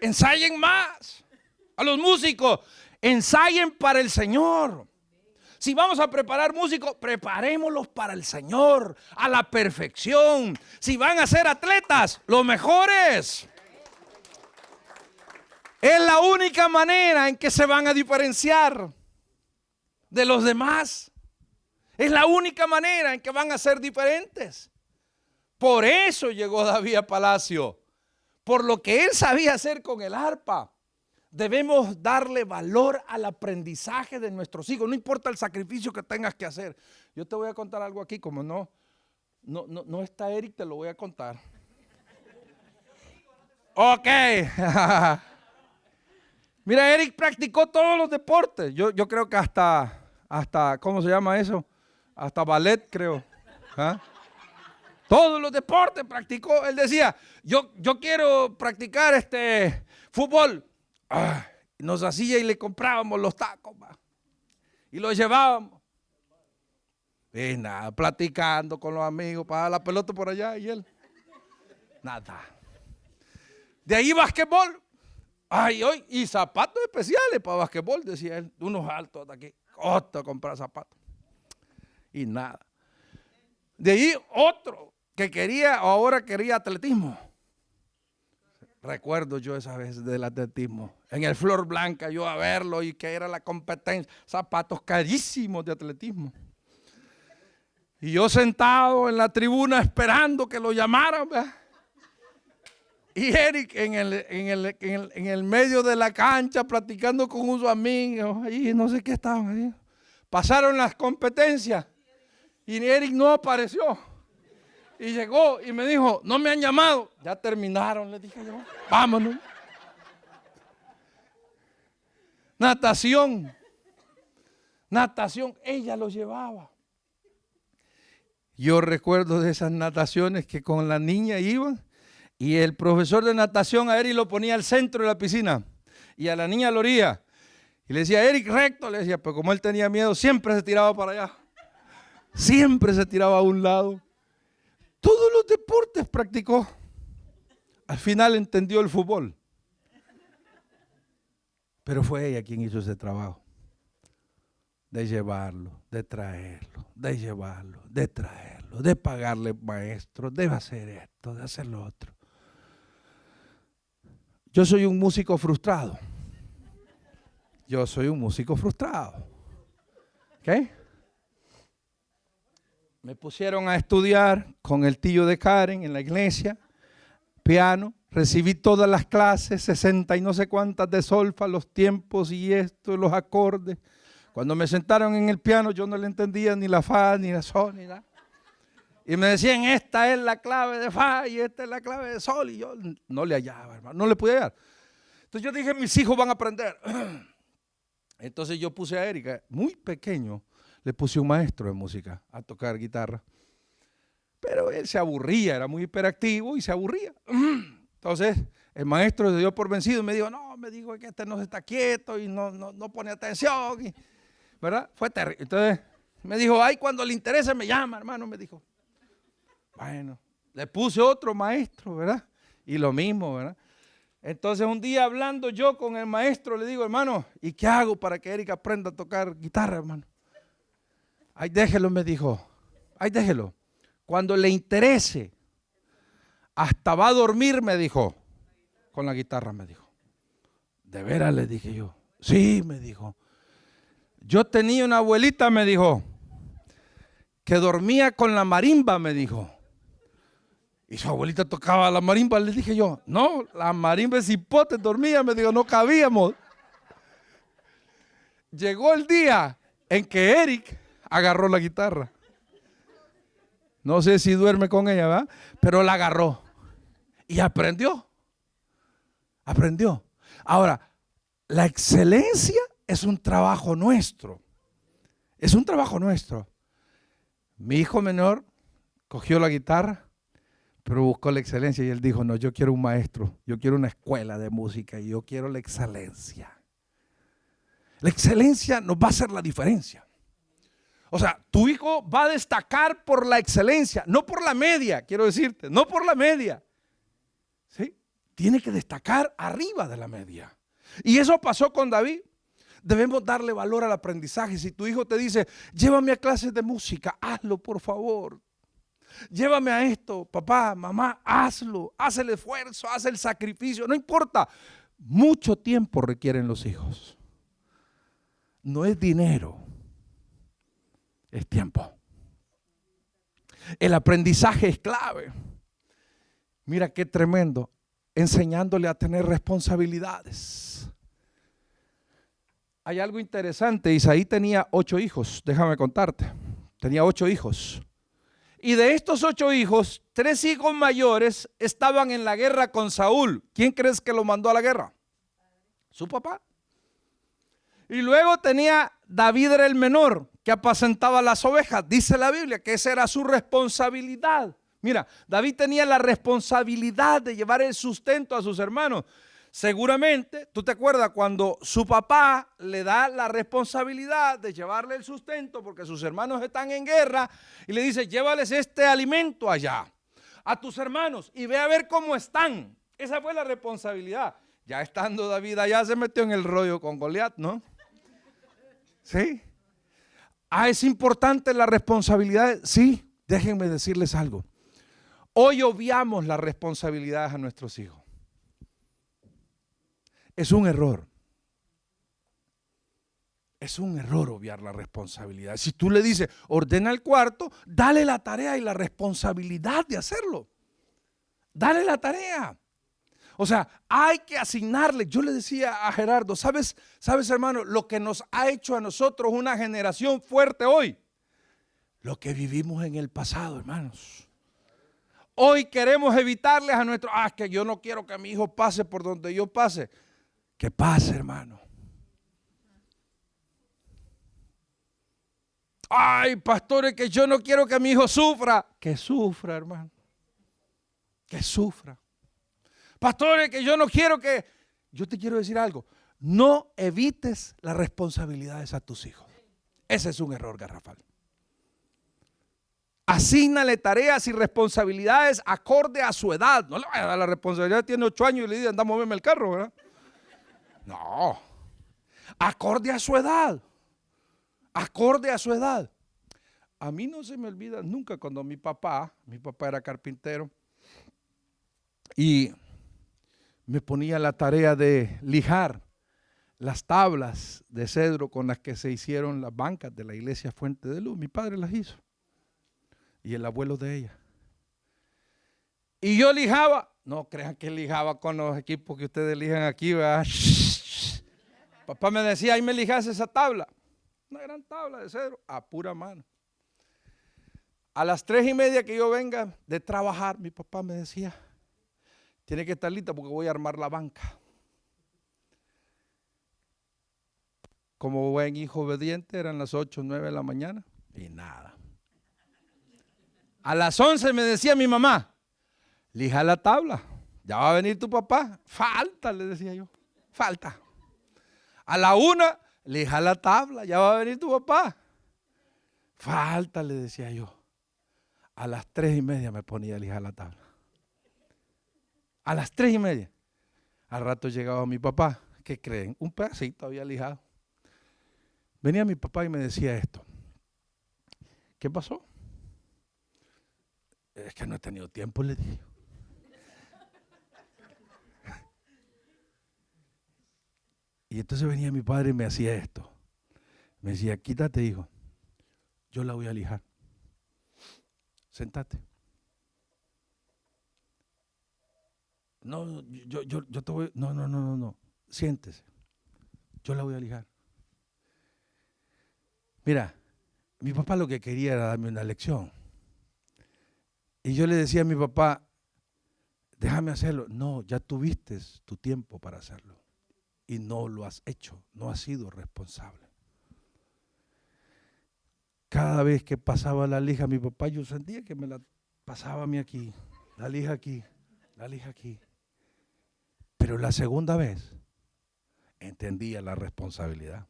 Ensayen más. A los músicos, ensayen para el Señor. Si vamos a preparar músicos, preparémoslos para el Señor, a la perfección. Si van a ser atletas, los mejores. Es la única manera en que se van a diferenciar de los demás. Es la única manera en que van a ser diferentes. Por eso llegó David a palacio. Por lo que él sabía hacer con el arpa. Debemos darle valor al aprendizaje de nuestros hijos. No importa el sacrificio que tengas que hacer. Yo te voy a contar algo aquí. Como no está Eric, te lo voy a contar. Ok. Mira, Eric practicó todos los deportes. Yo creo que hasta, ¿cómo se llama eso? Hasta ballet, creo. ¿Ah? Todos los deportes practicó. Él decía, yo quiero practicar fútbol. Nos hacía y le comprábamos los tacos. Y los llevábamos. Y nada, platicando con los amigos, para la pelota por allá y él. Nada. De ahí basquetbol. Y zapatos especiales para basquetbol, decía él, unos altos de aquí, costa comprar zapatos. Y nada. De ahí otro que ahora quería atletismo. Recuerdo yo esa vez del atletismo. En el Flor Blanca, yo a verlo y que era la competencia, zapatos carísimos de atletismo. Y yo sentado en la tribuna esperando que lo llamaran, ¿verdad? Y Eric en el medio de la cancha platicando con unos amigos, ahí no sé qué estaban ahí. Pasaron las competencias y Eric no apareció. Y llegó y me dijo, no me han llamado. Ya terminaron, le dije yo, vámonos. Natación, ella lo llevaba. Yo recuerdo de esas nataciones que con la niña iban. Y el profesor de natación a Eric lo ponía al centro de la piscina y a la niña a la orilla. Y le decía, Eric, recto. Le decía, pero como él tenía miedo, siempre se tiraba para allá. Siempre se tiraba a un lado. Todos los deportes practicó. Al final entendió el fútbol. Pero fue ella quien hizo ese trabajo. De llevarlo, de traerlo, de llevarlo, de traerlo, de pagarle maestro, de hacer esto, de hacer lo otro. Yo soy un músico frustrado. ¿Ok? Me pusieron a estudiar con el tío de Karen en la iglesia, piano. Recibí todas las clases, 60 y no sé cuántas de solfa, los tiempos y esto, los acordes. Cuando me sentaron en el piano yo no le entendía ni la fa, ni la sol, ni nada. Y me decían, esta es la clave de fa y esta es la clave de sol. Y yo no le hallaba, hermano, no le pude hallar. Entonces yo dije, mis hijos van a aprender. Entonces yo puse a Erika, muy pequeño, le puse un maestro de música a tocar guitarra. Pero él se aburría, era muy hiperactivo y se aburría. Entonces el maestro se dio por vencido y me dijo, no, me dijo que no se está quieto y no pone atención. ¿Verdad? Fue terrible. Entonces me dijo, ay, cuando le interese me llama, hermano, me dijo. Bueno, le puse otro maestro, ¿verdad? Y lo mismo, ¿verdad? Entonces un día hablando yo con el maestro le digo, hermano, ¿y qué hago para que Erika aprenda a tocar guitarra, hermano? Ay, déjelo, me dijo. Ay, déjelo. Cuando le interese, hasta va a dormir, me dijo, con la guitarra, me dijo. ¿De veras? Le dije yo. Sí, me dijo. Yo tenía una abuelita, me dijo, que dormía con la marimba, me dijo. Y su abuelita tocaba la marimba, le dije yo. No, la marimba es hipote, dormía, me dijo, no cabíamos. Llegó el día en que Eric agarró la guitarra. No sé si duerme con ella, ¿verdad? Pero la agarró y aprendió. Aprendió. Ahora, la excelencia es un trabajo nuestro. Es un trabajo nuestro. Mi hijo menor cogió la guitarra, pero buscó la excelencia y él dijo, no, yo quiero un maestro, yo quiero una escuela de música y yo quiero la excelencia. La excelencia nos va a hacer la diferencia. O sea, tu hijo va a destacar por la excelencia, no por la media, quiero decirte, no por la media. ¿Sí? Tiene que destacar arriba de la media. Y eso pasó con David. Debemos darle valor al aprendizaje. Si tu hijo te dice, llévame a clases de música, hazlo por favor. Llévame a esto, papá, mamá, hazlo, haz el esfuerzo, haz el sacrificio, no importa. Mucho tiempo requieren los hijos. No es dinero, es tiempo. El aprendizaje es clave. Mira qué tremendo, enseñándole a tener responsabilidades. Hay algo interesante, Isaí tenía 8 hijos, déjame contarte, tenía 8 hijos. Y de estos 8 hijos, 3 hijos mayores estaban en la guerra con Saúl. ¿Quién crees que lo mandó a la guerra? Su papá. Y luego tenía David, era el menor, que apacentaba las ovejas. Dice la Biblia que esa era su responsabilidad. Mira, David tenía la responsabilidad de llevar el sustento a sus hermanos. Seguramente, tú te acuerdas cuando su papá le da la responsabilidad de llevarle el sustento porque sus hermanos están en guerra y le dice, llévales este alimento allá a tus hermanos y ve a ver cómo están. Esa fue la responsabilidad. Ya estando David allá se metió en el rollo con Goliat, ¿no? ¿Sí? ¿Es importante la responsabilidad? Sí, déjenme decirles algo. Hoy obviamos las responsabilidades a nuestros hijos. Es un error. Es un error obviar la responsabilidad. Si tú le dices, ordena el cuarto, dale la tarea y la responsabilidad de hacerlo. Dale la tarea. O sea, hay que asignarle. Yo le decía a Gerardo, ¿sabes hermano? Lo que nos ha hecho a nosotros una generación fuerte hoy. Lo que vivimos en el pasado, hermanos. Hoy queremos evitarles a nuestros, es que yo no quiero que mi hijo pase por donde yo pase. Que pase, hermano. Ay, pastores, que yo no quiero que mi hijo sufra. Que sufra, hermano. Que sufra. Pastores, que yo no quiero que... Yo te quiero decir algo. No evites las responsabilidades a tus hijos. Ese es un error garrafal. Asígnale tareas y responsabilidades acorde a su edad. No le vaya a dar la responsabilidad, tiene 8 años y le dice, anda a moverme el carro, ¿verdad? No, acorde a su edad, acorde a su edad. A mí no se me olvida nunca cuando mi papá era carpintero y me ponía la tarea de lijar las tablas de cedro con las que se hicieron las bancas de la iglesia Fuente de Luz. Mi padre las hizo y el abuelo de ella. Y yo lijaba, no crean que lijaba con los equipos que ustedes lijan aquí, ¿verdad? Papá me decía, ahí me lijas esa tabla. Una gran tabla de cedro, a pura mano. A las 3:30 que yo venga de trabajar, mi papá me decía, tiene que estar lista porque voy a armar la banca. Como buen hijo obediente, eran las 8, 9 de la mañana y nada. A las 11 me decía mi mamá, lija la tabla, ya va a venir tu papá. Falta, le decía yo, falta. A la 1, lija la tabla, ya va a venir tu papá. Falta, le decía yo. A las 3:30 me ponía a lijar la tabla. A las 3:30. Al rato llegaba mi papá. ¿Qué creen? Un pedacito había lijado. Venía mi papá y me decía esto. ¿Qué pasó? Es que no he tenido tiempo, le dije. Y entonces venía mi padre y me hacía esto. Me decía, quítate, hijo. Yo la voy a lijar. Sentate. No, yo te voy. No. Siéntese. Yo la voy a lijar. Mira, mi papá lo que quería era darme una lección. Y yo le decía a mi papá, déjame hacerlo. No, ya tuviste tu tiempo para hacerlo. Y no lo has hecho, no has sido responsable. Cada vez que pasaba la lija, mi papá, yo sentía que me la pasaba a mí aquí. Dale hija aquí, dale hija aquí. Pero la segunda vez entendía la responsabilidad.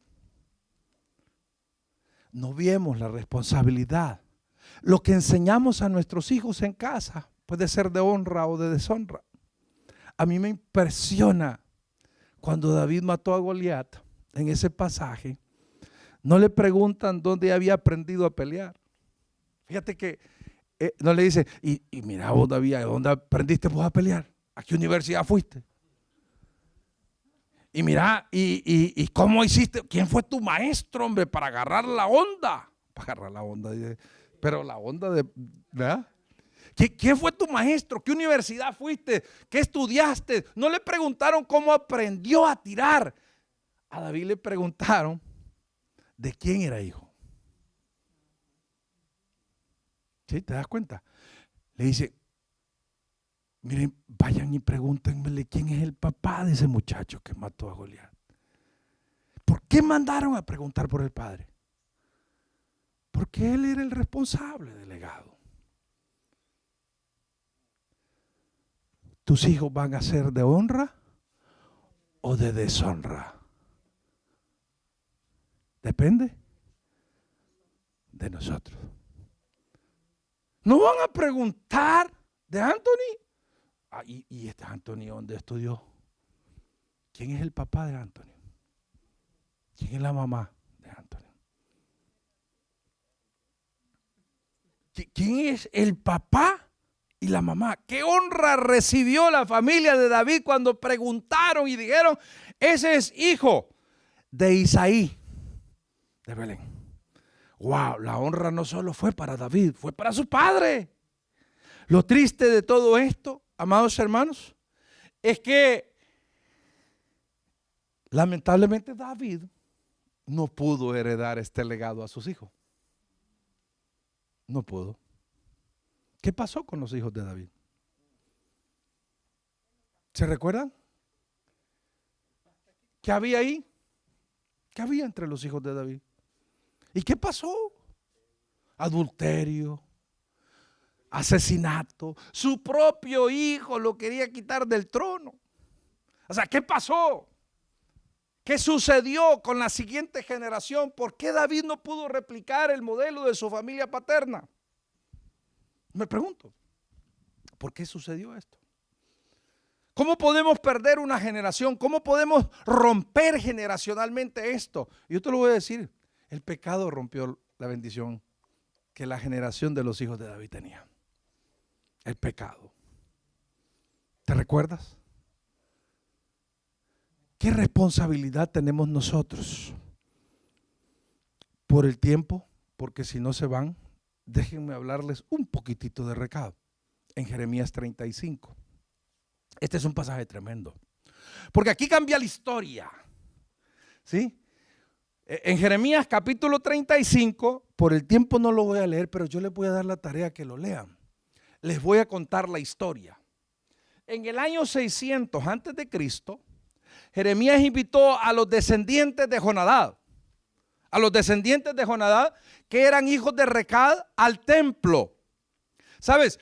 No vemos la responsabilidad. Lo que enseñamos a nuestros hijos en casa puede ser de honra o de deshonra. A mí me impresiona cuando David mató a Goliat en ese pasaje. No le preguntan dónde había aprendido a pelear. Fíjate que no le dice, y mira vos David, ¿dónde aprendiste vos a pelear? ¿A qué universidad fuiste? Y mira, y ¿cómo hiciste? ¿Quién fue tu maestro, hombre, para agarrar la onda? Para agarrar la onda, pero la onda de, ¿verdad? ¿Quién fue tu maestro? ¿Qué universidad fuiste? ¿Qué estudiaste? No le preguntaron cómo aprendió a tirar. A David le preguntaron de quién era hijo. ¿Sí? ¿Te das cuenta? Le dice, miren, vayan y pregúntenmele quién es el papá de ese muchacho que mató a Goliat. ¿Por qué mandaron a preguntar por el padre? Porque él era el responsable del legado. ¿Tus hijos van a ser de honra o de deshonra? Depende de nosotros. No van a preguntar de Anthony. ¿Y este Anthony dónde estudió? ¿Quién es el papá de Anthony? ¿Quién es la mamá de Anthony? ¿Quién es el papá y la mamá? ¿Qué honra recibió la familia de David cuando preguntaron y dijeron, ese es hijo de Isaí de Belén? Wow, la honra no solo fue para David, fue para su padre. Lo triste de todo esto, amados hermanos, es que lamentablemente David no pudo heredar este legado a sus hijos. No pudo. ¿Qué pasó con los hijos de David? ¿Se recuerdan? ¿Qué había ahí? ¿Qué había entre los hijos de David? ¿Y qué pasó? Adulterio, asesinato. Su propio hijo lo quería quitar del trono. O sea, ¿qué pasó? ¿Qué sucedió con la siguiente generación? ¿Por qué David no pudo replicar el modelo de su familia paterna? Me pregunto, ¿por qué sucedió esto? ¿Cómo podemos perder una generación? ¿Cómo podemos romper generacionalmente esto? Yo te lo voy a decir, el pecado rompió la bendición que la generación de los hijos de David tenía. El pecado. ¿Te recuerdas? ¿Qué responsabilidad tenemos nosotros por el tiempo? Porque si no se van, déjenme hablarles un poquitito de recado. En Jeremías 35. Este es un pasaje tremendo. Porque aquí cambia la historia. ¿Sí? En Jeremías capítulo 35, por el tiempo no lo voy a leer, pero yo les voy a dar la tarea que lo lean. Les voy a contar la historia. En el año 600 antes de Cristo, Jeremías invitó a los descendientes de Jonadab, que eran hijos de Recab, al templo. ¿Sabes?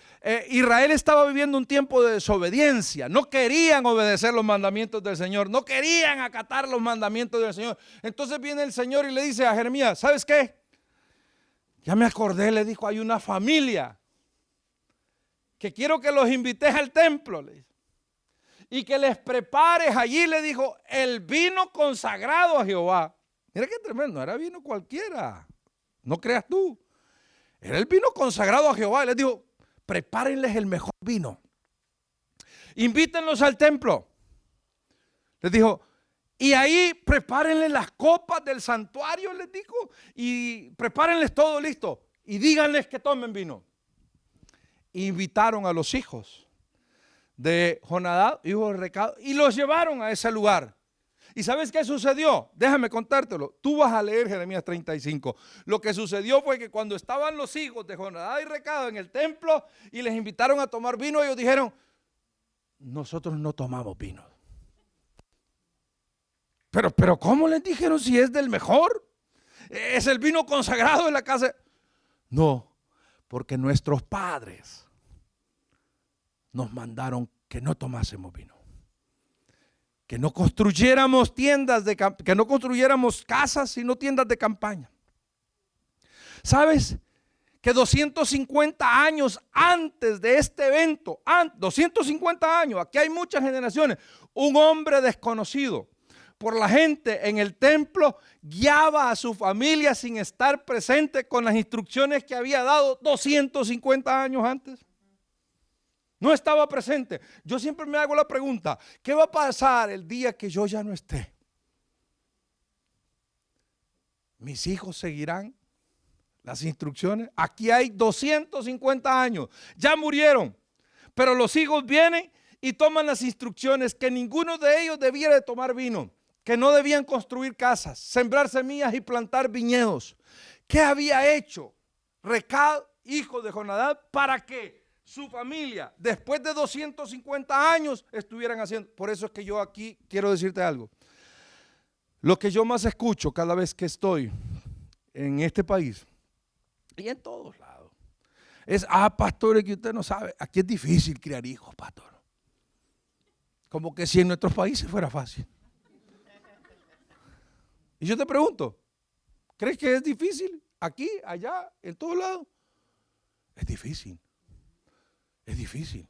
Israel estaba viviendo un tiempo de desobediencia. No querían obedecer los mandamientos del Señor. No querían acatar los mandamientos del Señor. Entonces viene el Señor y le dice a Jeremías, ¿sabes qué? Ya me acordé, le dijo, hay una familia que quiero que los invites al templo, le dice, y que les prepares allí, le dijo, el vino consagrado a Jehová. Mira qué tremendo, era vino cualquiera, no creas tú. Era el vino consagrado a Jehová. Y les dijo, prepárenles el mejor vino. Invítenlos al templo. Les dijo, y ahí prepárenles las copas del santuario, les dijo, y prepárenles todo listo. Y díganles que tomen vino. Invitaron a los hijos de Jonadab, hijo de Recab, y los llevaron a ese lugar. ¿Y sabes qué sucedió? Déjame contártelo. Tú vas a leer Jeremías 35. Lo que sucedió fue que cuando estaban los hijos de Jonadab y Recab en el templo y les invitaron a tomar vino, ellos dijeron, nosotros no tomamos vino. Pero ¿cómo les dijeron si es del mejor? ¿Es el vino consagrado de la casa? No, porque nuestros padres nos mandaron que no tomásemos vino, que no construyéramos que no construyéramos casas, sino tiendas de campaña. ¿Sabes? Que 250 años antes de este evento, 250 años, aquí hay muchas generaciones, un hombre desconocido por la gente en el templo guiaba a su familia sin estar presente con las instrucciones que había dado 250 años antes. No estaba presente. Yo siempre me hago la pregunta, ¿qué va a pasar el día que yo ya no esté? ¿Mis hijos seguirán las instrucciones? Aquí hay 250 años, ya murieron, pero los hijos vienen y toman las instrucciones que ninguno de ellos debiera de tomar vino, que no debían construir casas, sembrar semillas y plantar viñedos. ¿Qué había hecho Recab, hijo de Jonadab, para que su familia, después de 250 años, estuvieran haciendo? Por eso es que yo aquí quiero decirte algo. Lo que yo más escucho cada vez que estoy en este país y en todos lados es: pastor, es que usted no sabe, aquí es difícil criar hijos, pastor. Como que si en nuestros países fuera fácil. Y yo te pregunto, ¿crees que es difícil aquí, allá, en todos lados? Es difícil. Es difícil.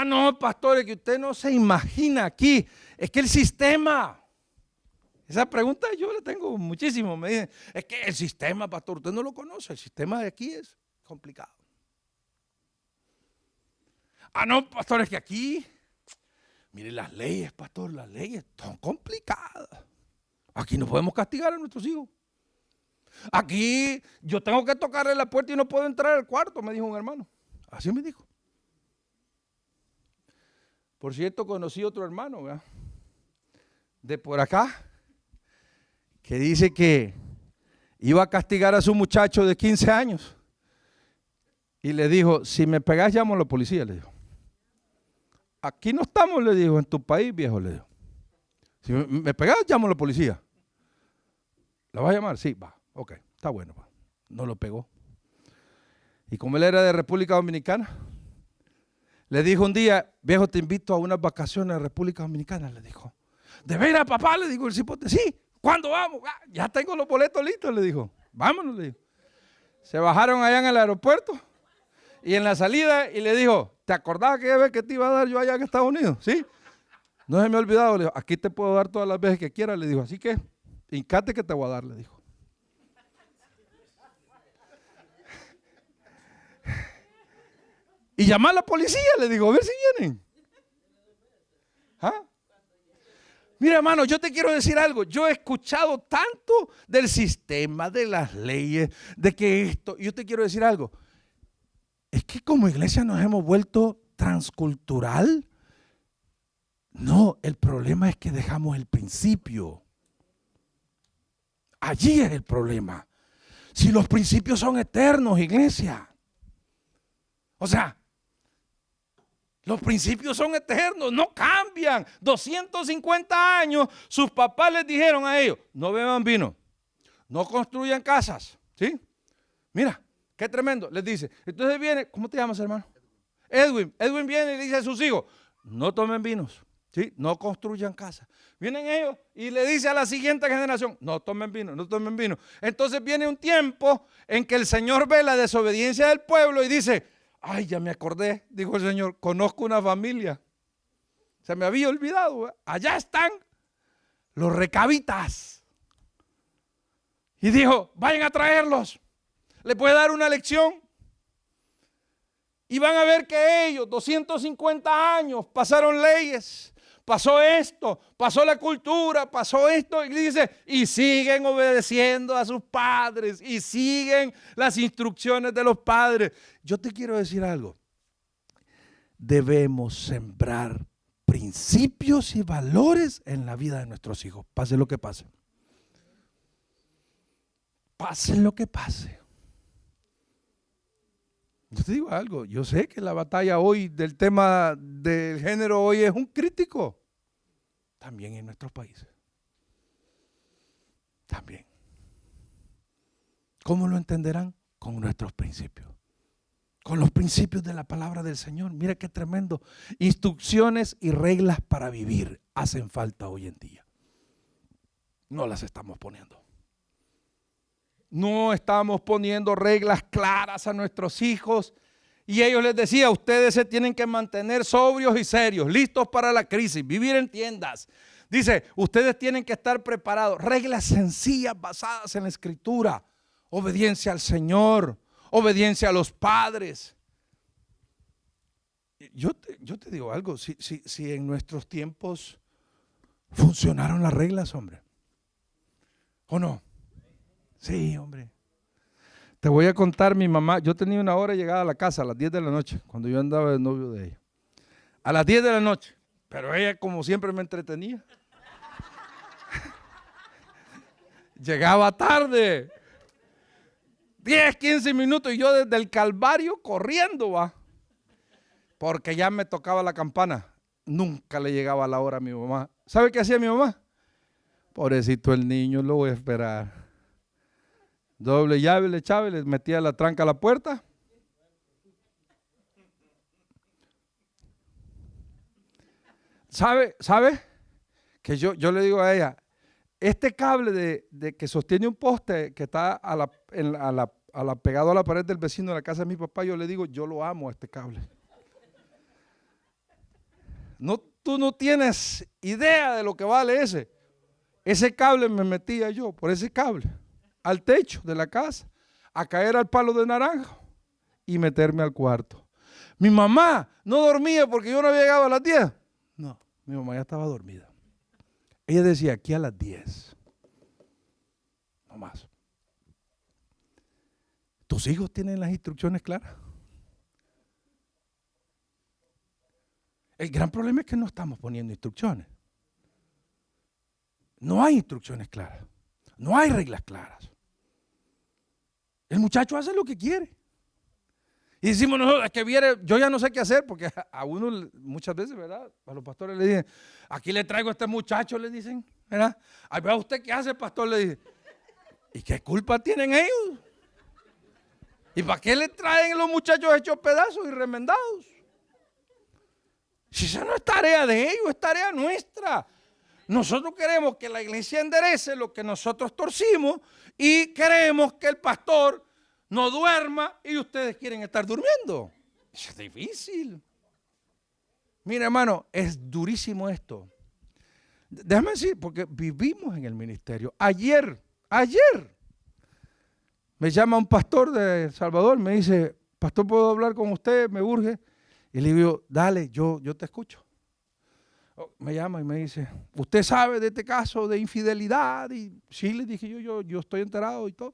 No, pastor, es que usted no se imagina aquí. Es que el sistema. Esa pregunta yo la tengo muchísimo. Me dicen, es que el sistema, pastor, usted no lo conoce. El sistema de aquí es complicado. No, pastor, es que aquí, mire las leyes, pastor, las leyes son complicadas. Aquí no podemos castigar a nuestros hijos. Aquí yo tengo que tocarle la puerta y no puedo entrar al cuarto, me dijo un hermano. Así me dijo. Por cierto, conocí otro hermano, ¿verdad?, de por acá, que dice que iba a castigar a su muchacho de 15 años. Y le dijo, si me pegas, llamo a la policía, le dijo. Aquí no estamos, le dijo, en tu país, viejo, le dijo. Si me pegas, llamo a la policía. ¿La vas a llamar? Sí, va, ok, está bueno. Va. No lo pegó. Y como él era de República Dominicana, le dijo un día, viejo, te invito a unas vacaciones a República Dominicana, le dijo. ¿De veras, papá? Le dijo el cipote. Sí, ¿cuándo vamos? Ya tengo los boletos listos, le dijo. Vámonos, le dijo. Se bajaron allá en el aeropuerto y en la salida y le dijo, ¿te acordabas aquella vez que te iba a dar yo allá en Estados Unidos? Sí. No se me ha olvidado, le dijo, aquí te puedo dar todas las veces que quieras, le dijo. Así que, hincate que te voy a dar, le dijo. Y llama a la policía, le digo, a ver si vienen. Mira, hermano, yo te quiero decir algo. Yo he escuchado tanto del sistema, de las leyes, de que esto. Yo te quiero decir algo. Es que como iglesia nos hemos vuelto transcultural. No, el problema es que dejamos el principio. Allí es el problema. Si los principios son eternos, iglesia. O sea, los principios son eternos, no cambian. 250 años, sus papás les dijeron a ellos, no beban vino, no construyan casas, ¿sí? Mira, qué tremendo, les dice. Entonces viene, ¿cómo te llamas, hermano? Edwin viene y le dice a sus hijos, no tomen vinos, ¿sí? No construyan casas. Vienen ellos y le dice a la siguiente generación, no tomen vino, no tomen vino. Entonces viene un tiempo en que el Señor ve la desobediencia del pueblo y dice, ay, ya me acordé, dijo el Señor, conozco una familia. Se me había olvidado, ¿eh? Allá están los recabitas. Y dijo, vayan a traerlos. Les puede dar una lección. Y van a ver que ellos, 250 años, pasaron leyes. Pasó esto, pasó la cultura, pasó esto, y dice, y siguen obedeciendo a sus padres, y siguen las instrucciones de los padres. Yo te quiero decir algo, debemos sembrar principios y valores en la vida de nuestros hijos, pase lo que pase. Pase lo que pase. Yo te digo algo, yo sé que la batalla hoy del tema del género hoy es un crítico. También en nuestros países. También. ¿Cómo lo entenderán? Con nuestros principios. con los principios de la palabra del Señor. Mira qué tremendo. Instrucciones y reglas para vivir hacen falta hoy en día. No las estamos poniendo. No estamos poniendo reglas claras a nuestros hijos. Y ellos les decía, ustedes se tienen que mantener sobrios y serios, listos para la crisis, vivir en tiendas. Dice, ustedes tienen que estar preparados. Reglas sencillas basadas en la Escritura. Obediencia al Señor, obediencia a los padres. Yo te digo algo, si en nuestros tiempos funcionaron las reglas, hombre. ¿O no? Sí, hombre. Te voy a contar, mi mamá, yo tenía una hora llegada a la casa a las 10 de la noche, cuando yo andaba de novio de ella. A las 10 de la noche, pero ella como siempre me entretenía. Llegaba tarde, 10, 15 minutos y yo desde el Calvario corriendo, va. Porque ya me tocaba la campana. Nunca le llegaba la hora a mi mamá. ¿Sabe qué hacía mi mamá? Pobrecito el niño, lo voy a esperar. Doble llave le echaba y le metía la tranca a la puerta. ¿Sabe? Que yo le digo a ella, este cable de que sostiene un poste que está pegado a la pared del vecino de la casa de mi papá, yo le digo, yo lo amo a este cable. No, tú no tienes idea de lo que vale ese. Ese cable me metía yo, por ese cable, al techo de la casa, a caer al palo de naranjo y meterme al cuarto. Mi mamá no dormía porque yo no había llegado a las 10. No, mi mamá ya estaba dormida. Ella decía, aquí a las 10. No más. ¿Tus hijos tienen las instrucciones claras? El gran problema es que no estamos poniendo instrucciones. No hay instrucciones claras. No hay reglas claras. El muchacho hace lo que quiere. Y decimos, no, es que viene, yo ya no sé qué hacer, porque a uno muchas veces, ¿verdad? A los pastores le dicen, aquí le traigo a este muchacho, le dicen, ¿verdad? Ahí vea usted qué hace, pastor, le dice. ¿Y qué culpa tienen ellos? ¿Y para qué le traen los muchachos hechos pedazos y remendados? Si esa no es tarea de ellos, es tarea nuestra. Nosotros queremos que la iglesia enderece lo que nosotros torcimos y queremos que el pastor no duerma y ustedes quieren estar durmiendo. Eso es difícil. Mira, hermano, es durísimo esto. Déjame decir, porque vivimos en el ministerio. Ayer, me llama un pastor de El Salvador, me dice, pastor, ¿puedo hablar con usted? Me urge. Y le digo, dale, yo te escucho. Me llama y me dice, ¿usted sabe de este caso de infidelidad? Y sí, le dije yo estoy enterado y todo.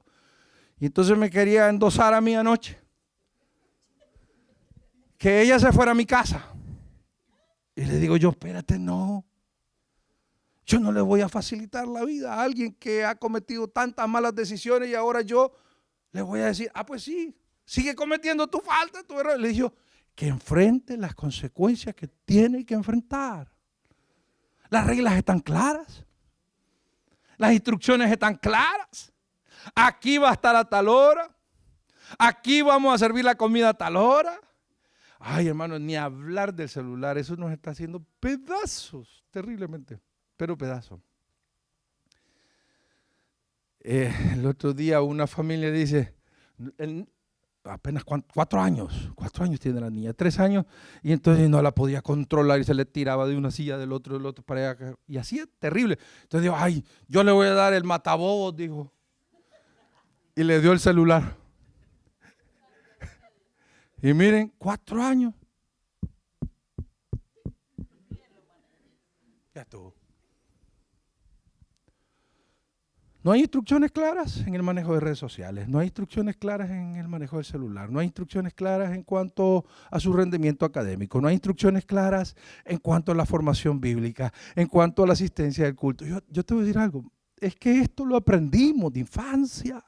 Y entonces me quería endosar a mí anoche. Que ella se fuera a mi casa. Y le digo yo, espérate, no. Yo no le voy a facilitar la vida a alguien que ha cometido tantas malas decisiones y ahora yo le voy a decir, pues sí, sigue cometiendo tu falta, tu error. Le dije yo, que enfrente las consecuencias que tiene que enfrentar. Las reglas están claras. Las instrucciones están claras. Aquí va a estar a tal hora. Aquí vamos a servir la comida a tal hora. Ay, hermano, ni hablar del celular. Eso nos está haciendo pedazos, terriblemente, pero pedazos. El otro día una familia dice, apenas 4 años tiene la niña, 3 años, y entonces no la podía controlar y se le tiraba de una silla del otro para allá, y así es terrible. Entonces dijo, ay, yo le voy a dar el matabobos, dijo, y le dio el celular. Y miren, 4 años. Ya estuvo. No hay instrucciones claras en el manejo de redes sociales, no hay instrucciones claras en el manejo del celular, no hay instrucciones claras en cuanto a su rendimiento académico, no hay instrucciones claras en cuanto a la formación bíblica, en cuanto a la asistencia del culto. Yo te voy a decir algo, es que esto lo aprendimos de infancia.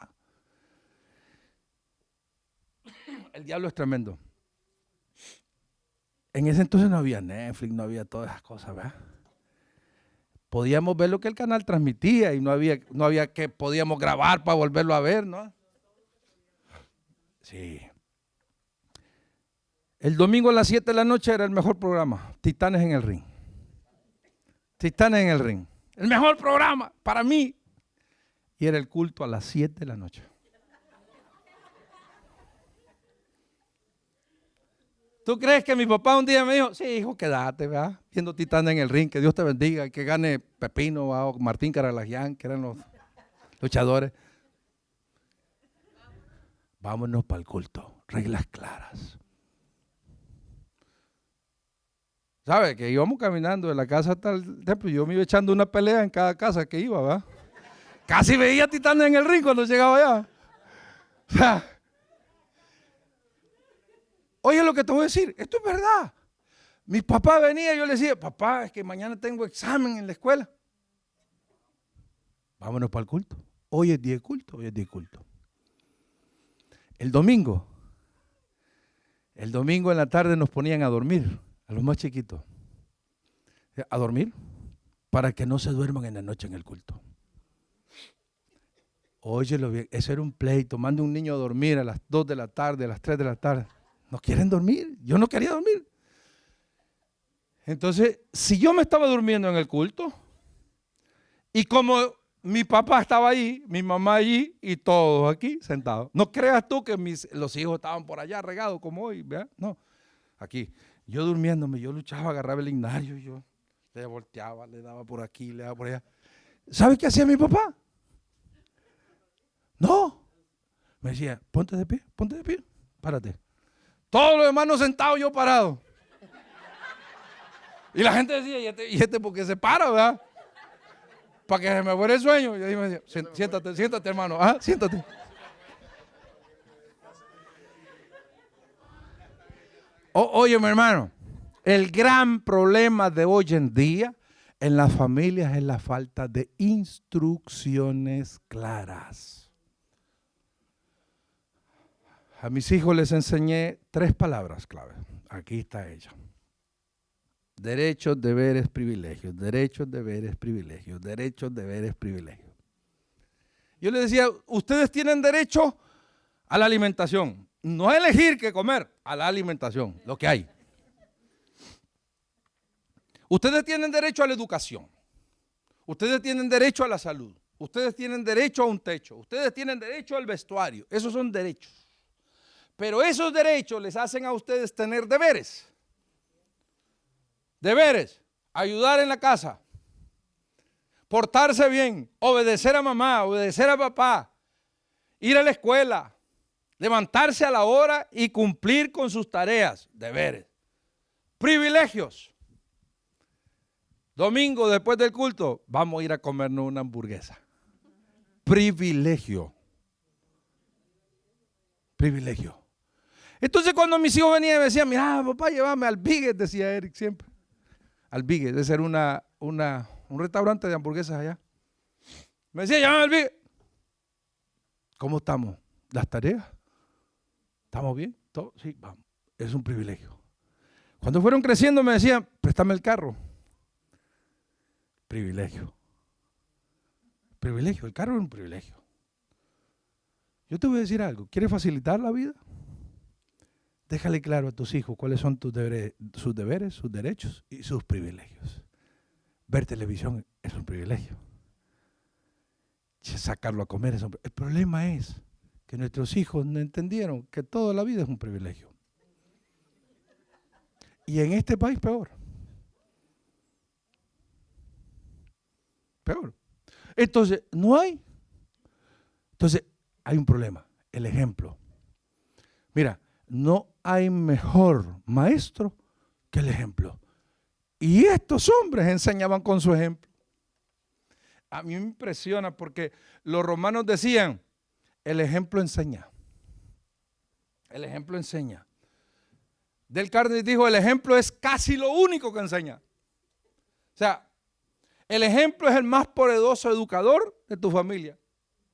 El diablo es tremendo. En ese entonces no había Netflix, no había todas esas cosas, ¿verdad? Podíamos ver lo que el canal transmitía y no había que podíamos grabar para volverlo a ver, ¿no? Sí. El domingo a las 7 de la noche era el mejor programa, Titanes en el Ring. Titanes en el Ring. El mejor programa para mí. Y era el culto a las 7 de la noche. ¿Tú crees que mi papá un día me dijo, sí, hijo, quédate, ¿verdad? Viendo Titanes en el Ring, que Dios te bendiga, que gane Pepino, ¿verdad? O Martín Caralajian, que eran los luchadores. Vámonos para el culto, reglas claras. ¿Sabe? Que íbamos caminando de la casa hasta el templo y yo me iba echando una pelea en cada casa que iba, ¿verdad? Casi veía Titanes en el Ring cuando llegaba allá. O sea, oye lo que te voy a decir, esto es verdad. Mi papá venía y yo le decía, papá, es que mañana tengo examen en la escuela. Vámonos para el culto. Hoy es día de culto, hoy es día de culto. El domingo en la tarde nos ponían a dormir, a los más chiquitos. A dormir para que no se duerman en la noche en el culto. Óyelo bien, eso era un pleito. Mande un niño a dormir a las 2 de la tarde, a las 3 de la tarde. No quieren dormir, yo no quería dormir. Entonces, si yo me estaba durmiendo en el culto, y como mi papá estaba ahí, mi mamá allí, y todos aquí sentados. No creas tú que los hijos estaban por allá regados como hoy, ¿verdad? No, aquí. Yo durmiéndome, yo luchaba, agarraba el ignario, yo le volteaba, le daba por aquí, le daba por allá. ¿Sabe qué hacía mi papá? No. Me decía, ponte de pie, párate. Todos los hermanos sentados, yo parado. Y la gente decía, ¿y este por qué se para, verdad? Para que se me fuera el sueño. Y ahí me decía, siéntate hermano, siéntate. Oye, mi hermano, el gran problema de hoy en día en las familias es la falta de instrucciones claras. A mis hijos les enseñé 3 palabras clave. Aquí está ella. Derechos, deberes, privilegios. Derechos, deberes, privilegios. Derechos, deberes, privilegios. Yo les decía, ustedes tienen derecho a la alimentación. No a elegir qué comer, a la alimentación, lo que hay. Ustedes tienen derecho a la educación. Ustedes tienen derecho a la salud. Ustedes tienen derecho a un techo. Ustedes tienen derecho al vestuario. Esos son derechos. Pero esos derechos les hacen a ustedes tener deberes. Deberes, ayudar en la casa, portarse bien, obedecer a mamá, obedecer a papá, ir a la escuela, levantarse a la hora y cumplir con sus tareas, deberes. Privilegios. Domingo después del culto, vamos a ir a comernos una hamburguesa. Privilegio. Privilegio. Entonces cuando mis hijos venían y me decían, mira papá, llévame al Bigues, decía Eric siempre. Al Bigues, de ser un restaurante de hamburguesas allá. Me decía, llévame al Bigues. ¿Cómo estamos? ¿Las tareas? ¿Estamos bien? ¿Todo? Sí, vamos. Es un privilegio. Cuando fueron creciendo me decían, préstame el carro. Privilegio. Privilegio, el carro es un privilegio. Yo te voy a decir algo, ¿quieres facilitar la vida? Déjale claro a tus hijos cuáles son sus deberes, sus derechos y sus privilegios. Ver televisión es un privilegio. Sacarlo a comer es un privilegio. El problema es que nuestros hijos no entendieron que toda la vida es un privilegio. Y en este país peor. Peor. Entonces, no hay. Entonces, hay un problema. El ejemplo. Mira, no hay mejor maestro que el ejemplo. Y estos hombres enseñaban con su ejemplo. A mí me impresiona porque los romanos decían, el ejemplo enseña. El ejemplo enseña. Del Carnegie dijo, el ejemplo es casi lo único que enseña. O sea, el ejemplo es el más poderoso educador de tu familia.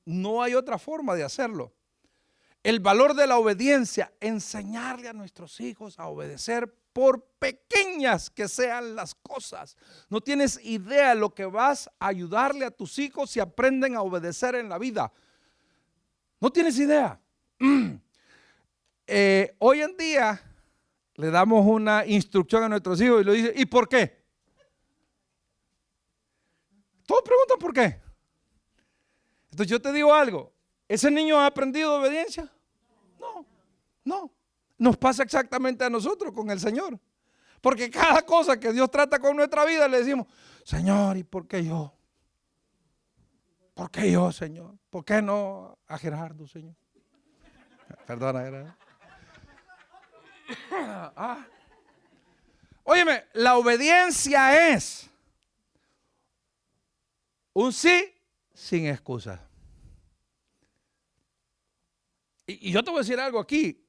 No hay otra forma de hacerlo. El valor de la obediencia, enseñarle a nuestros hijos a obedecer por pequeñas que sean las cosas. No tienes idea lo que vas a ayudarle a tus hijos si aprenden a obedecer en la vida. No tienes idea. Hoy en día le damos una instrucción a nuestros hijos y le dicen, ¿y por qué? Todos preguntan por qué. Entonces yo te digo algo, ¿ese niño ha aprendido obediencia? No. Nos pasa exactamente a nosotros con el Señor. Porque cada cosa que Dios trata con nuestra vida le decimos, Señor, ¿y por qué yo? ¿Por qué yo, Señor? ¿Por qué no a Gerardo, Señor? Perdona, Gerardo. Óyeme, la obediencia es un sí sin excusa. Y yo te voy a decir algo aquí,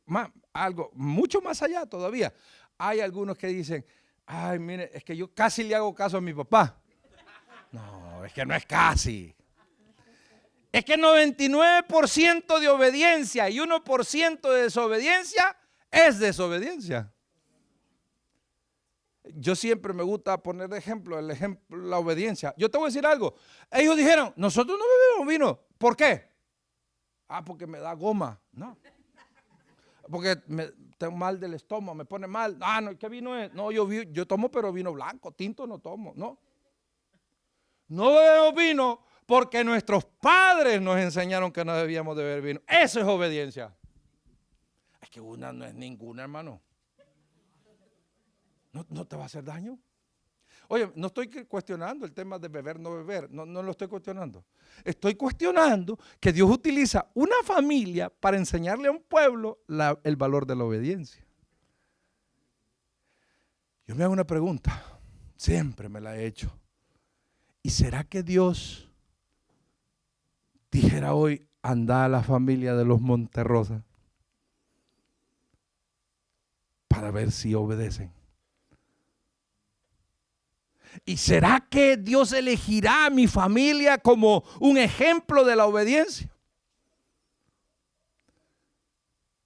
algo mucho más allá todavía. Hay algunos que dicen, ay, mire, es que yo casi le hago caso a mi papá. No, es que no es casi. Es que 99% de obediencia y 1% de desobediencia es desobediencia. Yo siempre me gusta poner de ejemplo, la obediencia. Yo te voy a decir algo. Ellos dijeron, nosotros no bebemos vino. ¿Por qué? Porque me da goma. No. Porque tengo mal del estómago, me pone mal. No, ¿qué vino es? No, yo tomo, pero vino blanco, tinto no tomo. No bebemos vino porque nuestros padres nos enseñaron que no debíamos de beber vino. Eso es obediencia. Es que una no es ninguna, hermano. No te va a hacer daño. Oye, no estoy cuestionando el tema de beber, no beber, no lo estoy cuestionando. Estoy cuestionando que Dios utiliza una familia para enseñarle a un pueblo el valor de la obediencia. Yo me hago una pregunta, siempre me la he hecho. ¿Y será que Dios dijera hoy, anda a la familia de los Monterrosa para ver si obedecen? ¿Y será que Dios elegirá a mi familia como un ejemplo de la obediencia?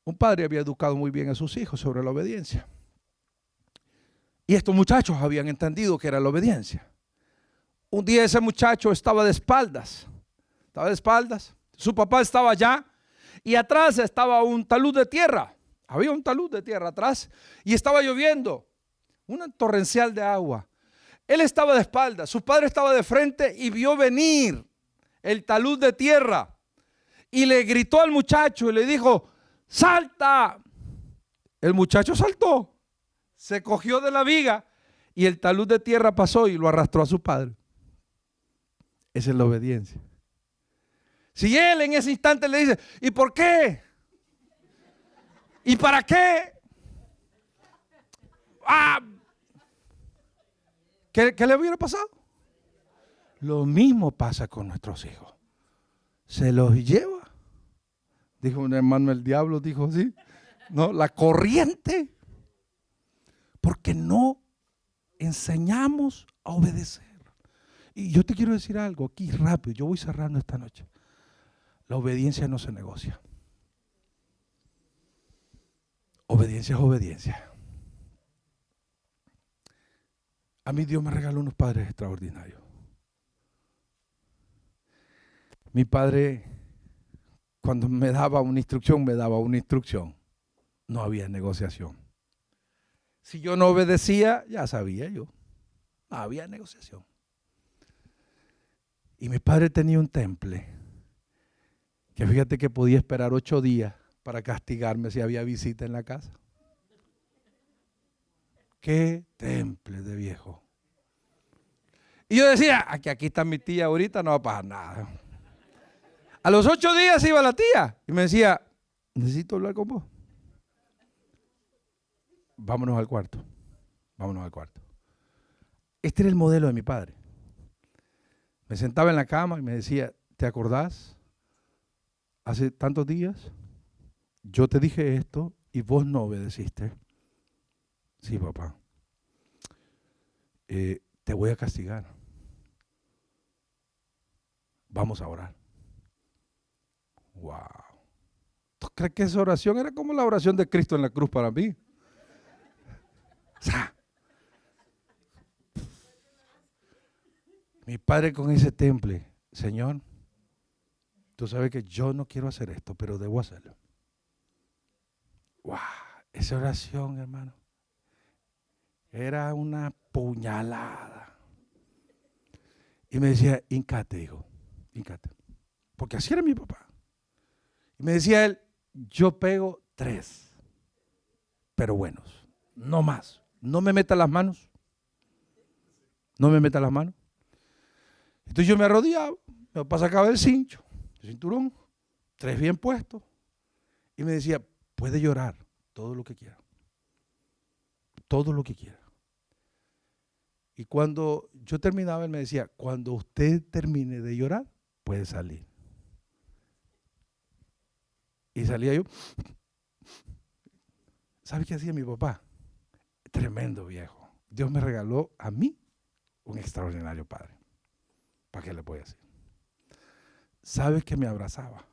Un padre había educado muy bien a sus hijos sobre la obediencia. Y estos muchachos habían entendido que era la obediencia. Un día ese muchacho estaba de espaldas. Su papá estaba allá y atrás estaba un talud de tierra. Había un talud de tierra atrás y estaba lloviendo. Una torrencial de agua. Él estaba de espaldas, su padre estaba de frente y vio venir el talud de tierra y le gritó al muchacho y le dijo, ¡salta! El muchacho saltó, se cogió de la viga y el talud de tierra pasó y lo arrastró a su padre. Esa es la obediencia. Si él en ese instante le dice, ¿y por qué? ¿Y para qué? ¿Qué le hubiera pasado? Lo mismo pasa con nuestros hijos. Se los lleva. Dijo un hermano, el diablo dijo así. No, la corriente. Porque no enseñamos a obedecer. Y yo te quiero decir algo aquí rápido. Yo voy cerrando esta noche. La obediencia no se negocia. Obediencia es obediencia. A mí Dios me regaló unos padres extraordinarios. Mi padre, cuando me daba una instrucción, me daba una instrucción. No había negociación. Si yo no obedecía, ya sabía yo. No había negociación. Y mi padre tenía un temple, que fíjate que podía esperar 8 días para castigarme si había visita en la casa. Qué temple de viejo. Y yo decía, aquí está mi tía ahorita, no va a pasar nada. A los 8 días iba la tía y me decía, necesito hablar con vos. Vámonos al cuarto. Este era el modelo de mi padre. Me sentaba en la cama y me decía, ¿te acordás? Hace tantos días yo te dije esto y vos no obedeciste. Sí, papá. Te voy a castigar. Vamos a orar. Wow. ¿Tú crees que esa oración era como la oración de Cristo en la cruz para mí? O sea, mi padre con ese temple, Señor, tú sabes que yo no quiero hacer esto, pero debo hacerlo. Wow, esa oración, hermano, Era una puñalada. Y me decía, hincate, hijo, hincate. Porque así era mi papá. Y me decía él, yo pego 3, pero buenos, no más. No me meta las manos. No me meta las manos. Entonces yo me arrodillaba, mi papá sacaba el cincho, el cinturón, 3 bien puestos. Y me decía, puede llorar todo lo que quiera. Todo lo que quiera. Y cuando yo terminaba, él me decía, cuando usted termine de llorar, puede salir. Y salía yo. ¿Sabe qué hacía mi papá? Tremendo viejo. Dios me regaló a mí un extraordinario padre. ¿Para qué le voy a decir? ¿Sabe que me abrazaba?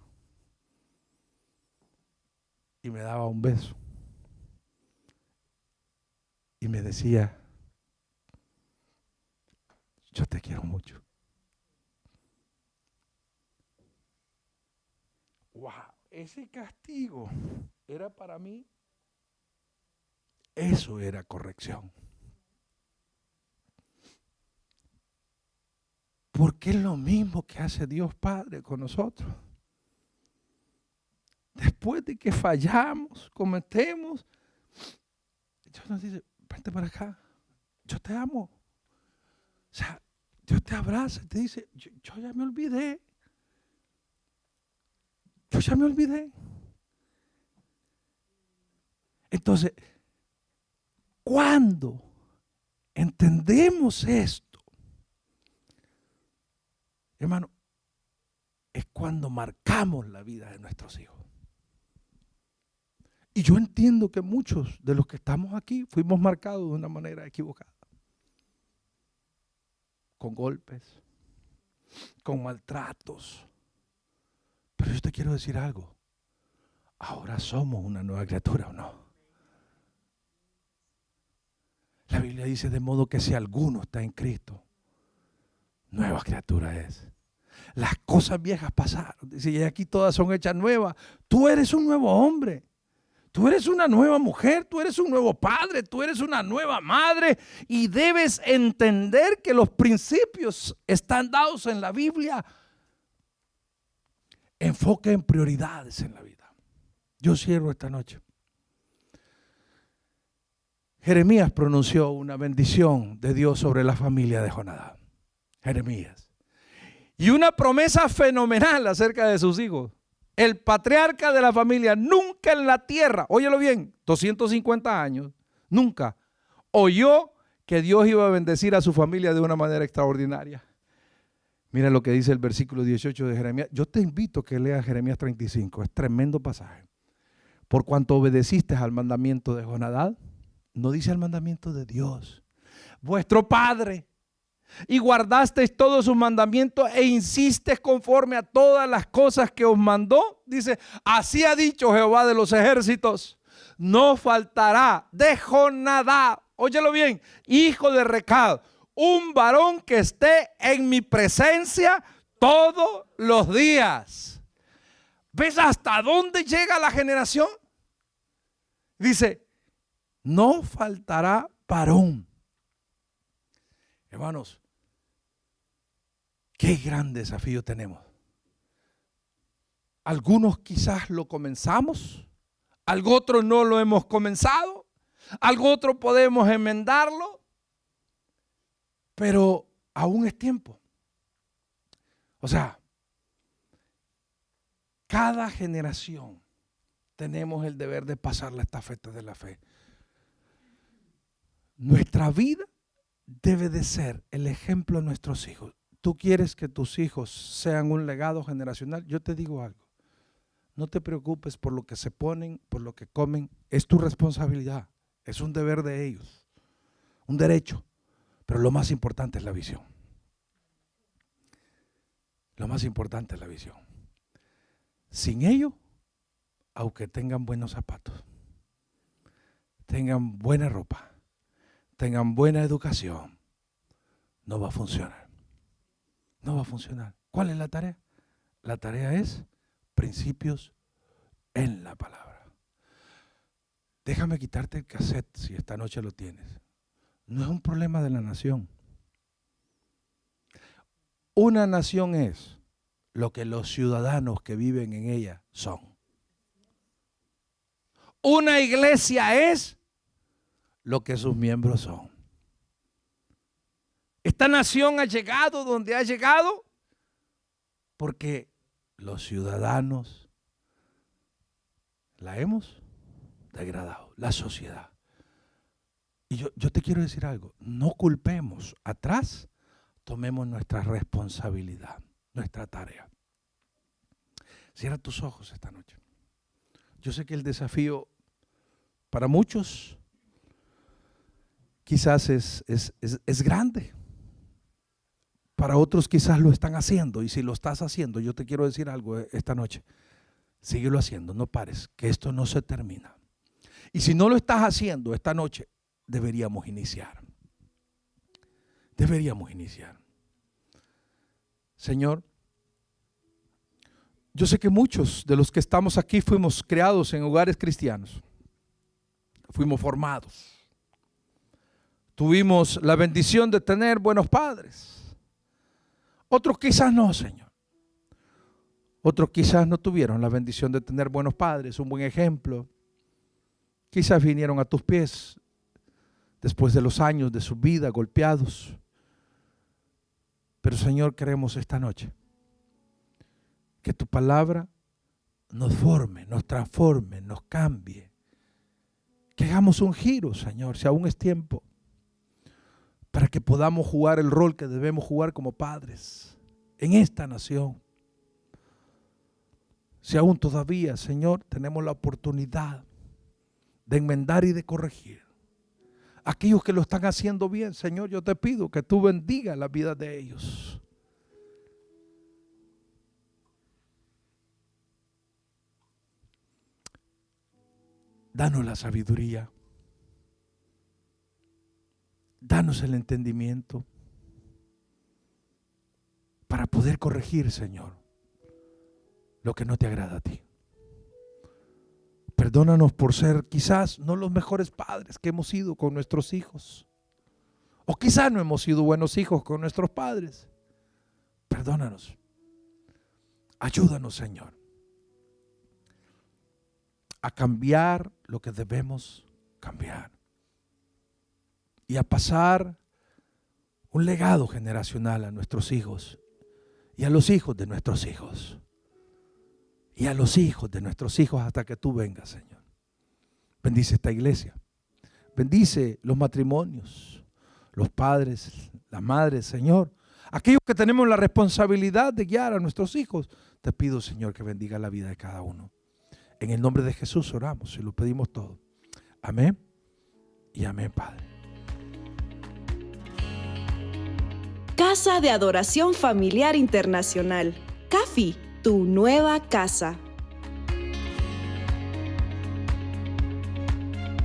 Y me daba un beso. Y me decía, yo te quiero mucho. Wow, ese castigo era para mí, eso era corrección. Porque es lo mismo que hace Dios Padre con nosotros. Después de que fallamos, cometemos, Dios nos dice, vente para acá, yo te amo. O sea, Dios te abraza y te dice, yo ya me olvidé. Yo ya me olvidé. Entonces, cuando entendemos esto, hermano, es cuando marcamos la vida de nuestros hijos. Y yo entiendo que muchos de los que estamos aquí fuimos marcados de una manera equivocada. Con golpes, con maltratos. Pero yo te quiero decir algo. Ahora somos una nueva criatura, ¿o no? La Biblia dice, de modo que si alguno está en Cristo, nueva criatura es. Las cosas viejas pasaron. Dice, y aquí todas son hechas nuevas. Tú eres un nuevo hombre. Tú eres una nueva mujer, tú eres un nuevo padre, tú eres una nueva madre y debes entender que los principios están dados en la Biblia. Enfoque en prioridades en la vida. Yo cierro esta noche. Jeremías pronunció una bendición de Dios sobre la familia de Jonadab. Jeremías. Y una promesa fenomenal acerca de sus hijos. El patriarca de la familia nunca en la tierra, óyelo bien, 250 años, nunca oyó que Dios iba a bendecir a su familia de una manera extraordinaria. Mira lo que dice el versículo 18 de Jeremías. Yo te invito a que leas Jeremías 35, es tremendo pasaje. Por cuanto obedeciste al mandamiento de Jonadab, no dice al mandamiento de Dios, vuestro padre, y guardasteis todos sus mandamientos e insistes conforme a todas las cosas que os mandó. Dice, así ha dicho Jehová de los ejércitos, no faltará de Jonadab, óyelo bien, hijo de Recab, un varón que esté en mi presencia todos los días. ¿Ves hasta dónde llega la generación? Dice, no faltará varón. Hermanos, qué gran desafío tenemos. Algunos quizás lo comenzamos, algo otro no lo hemos comenzado, algo otro podemos enmendarlo, pero aún es tiempo. O sea, cada generación tenemos el deber de pasar la estafeta de la fe. Nuestra vida debe de ser el ejemplo de nuestros hijos. ¿Tú quieres que tus hijos sean un legado generacional? Yo te digo algo. No te preocupes por lo que se ponen, por lo que comen. Es tu responsabilidad. Es un deber de ellos. Un derecho. Pero lo más importante es la visión. Lo más importante es la visión. Sin ello, aunque tengan buenos zapatos, tengan buena ropa, tengan buena educación, no va a funcionar. No va a funcionar. ¿Cuál es la tarea? La tarea es principios en la palabra. Déjame quitarte el cassette si esta noche lo tienes. no es un problema de la nación. Una nación es lo que los ciudadanos que viven en ella son. Una iglesia es lo que sus miembros son. Esta nación ha llegado donde ha llegado porque los ciudadanos la hemos degradado, la sociedad. Y yo te quiero decir algo, no culpemos atrás, tomemos nuestra responsabilidad, nuestra tarea. Cierra tus ojos esta noche. Yo sé que el desafío para muchos quizás es grande. Para otros quizás lo están haciendo, y si lo estás haciendo, yo te quiero decir algo esta noche. Síguelo haciendo, no pares, que esto no se termina. Y si no lo estás haciendo esta noche, deberíamos iniciar. Deberíamos iniciar. Señor, yo sé que muchos de los que estamos aquí fuimos creados en hogares cristianos. Fuimos formados. Tuvimos la bendición de tener buenos padres. Otros quizás no, Señor. Otros quizás no tuvieron la bendición de tener buenos padres, un buen ejemplo. Quizás vinieron a tus pies después de los años de su vida golpeados. Pero Señor, queremos esta noche que tu palabra nos forme, nos transforme, nos cambie. Que hagamos un giro, Señor, si aún es tiempo, para que podamos jugar el rol que debemos jugar como padres en esta nación. Si aún todavía, Señor, tenemos la oportunidad de enmendar y de corregir. Aquellos que lo están haciendo bien, Señor, yo te pido que tú bendigas la vida de ellos. Danos la sabiduría. Danos el entendimiento para poder corregir, Señor, lo que no te agrada a ti. Perdónanos por ser quizás no los mejores padres que hemos sido con nuestros hijos. O quizás no hemos sido buenos hijos con nuestros padres. Perdónanos. Ayúdanos, Señor, a cambiar lo que debemos cambiar. Y a pasar un legado generacional a nuestros hijos y a los hijos de nuestros hijos. Y a los hijos de nuestros hijos hasta que tú vengas, Señor. Bendice esta iglesia. Bendice los matrimonios, los padres, las madres, Señor. Aquellos que tenemos la responsabilidad de guiar a nuestros hijos. Te pido, Señor, que bendiga la vida de cada uno. En el nombre de Jesús oramos y lo pedimos todo. Amén y amén, Padre. Casa de Adoración Familiar Internacional. CAFI, tu nueva casa.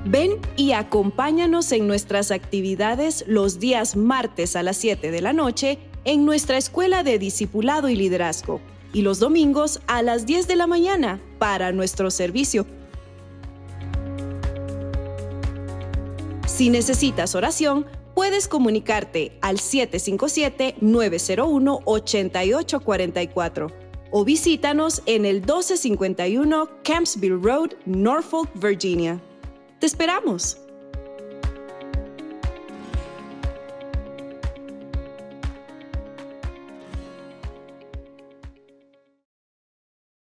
Ven y acompáñanos en nuestras actividades los días martes a las 7 de la noche en nuestra Escuela de Discipulado y Liderazgo y los domingos a las 10 de la mañana para nuestro servicio. Si necesitas oración, puedes comunicarte al 757-901-8844 o visítanos en el 1251 Campsville Road, Norfolk, Virginia. ¡Te esperamos!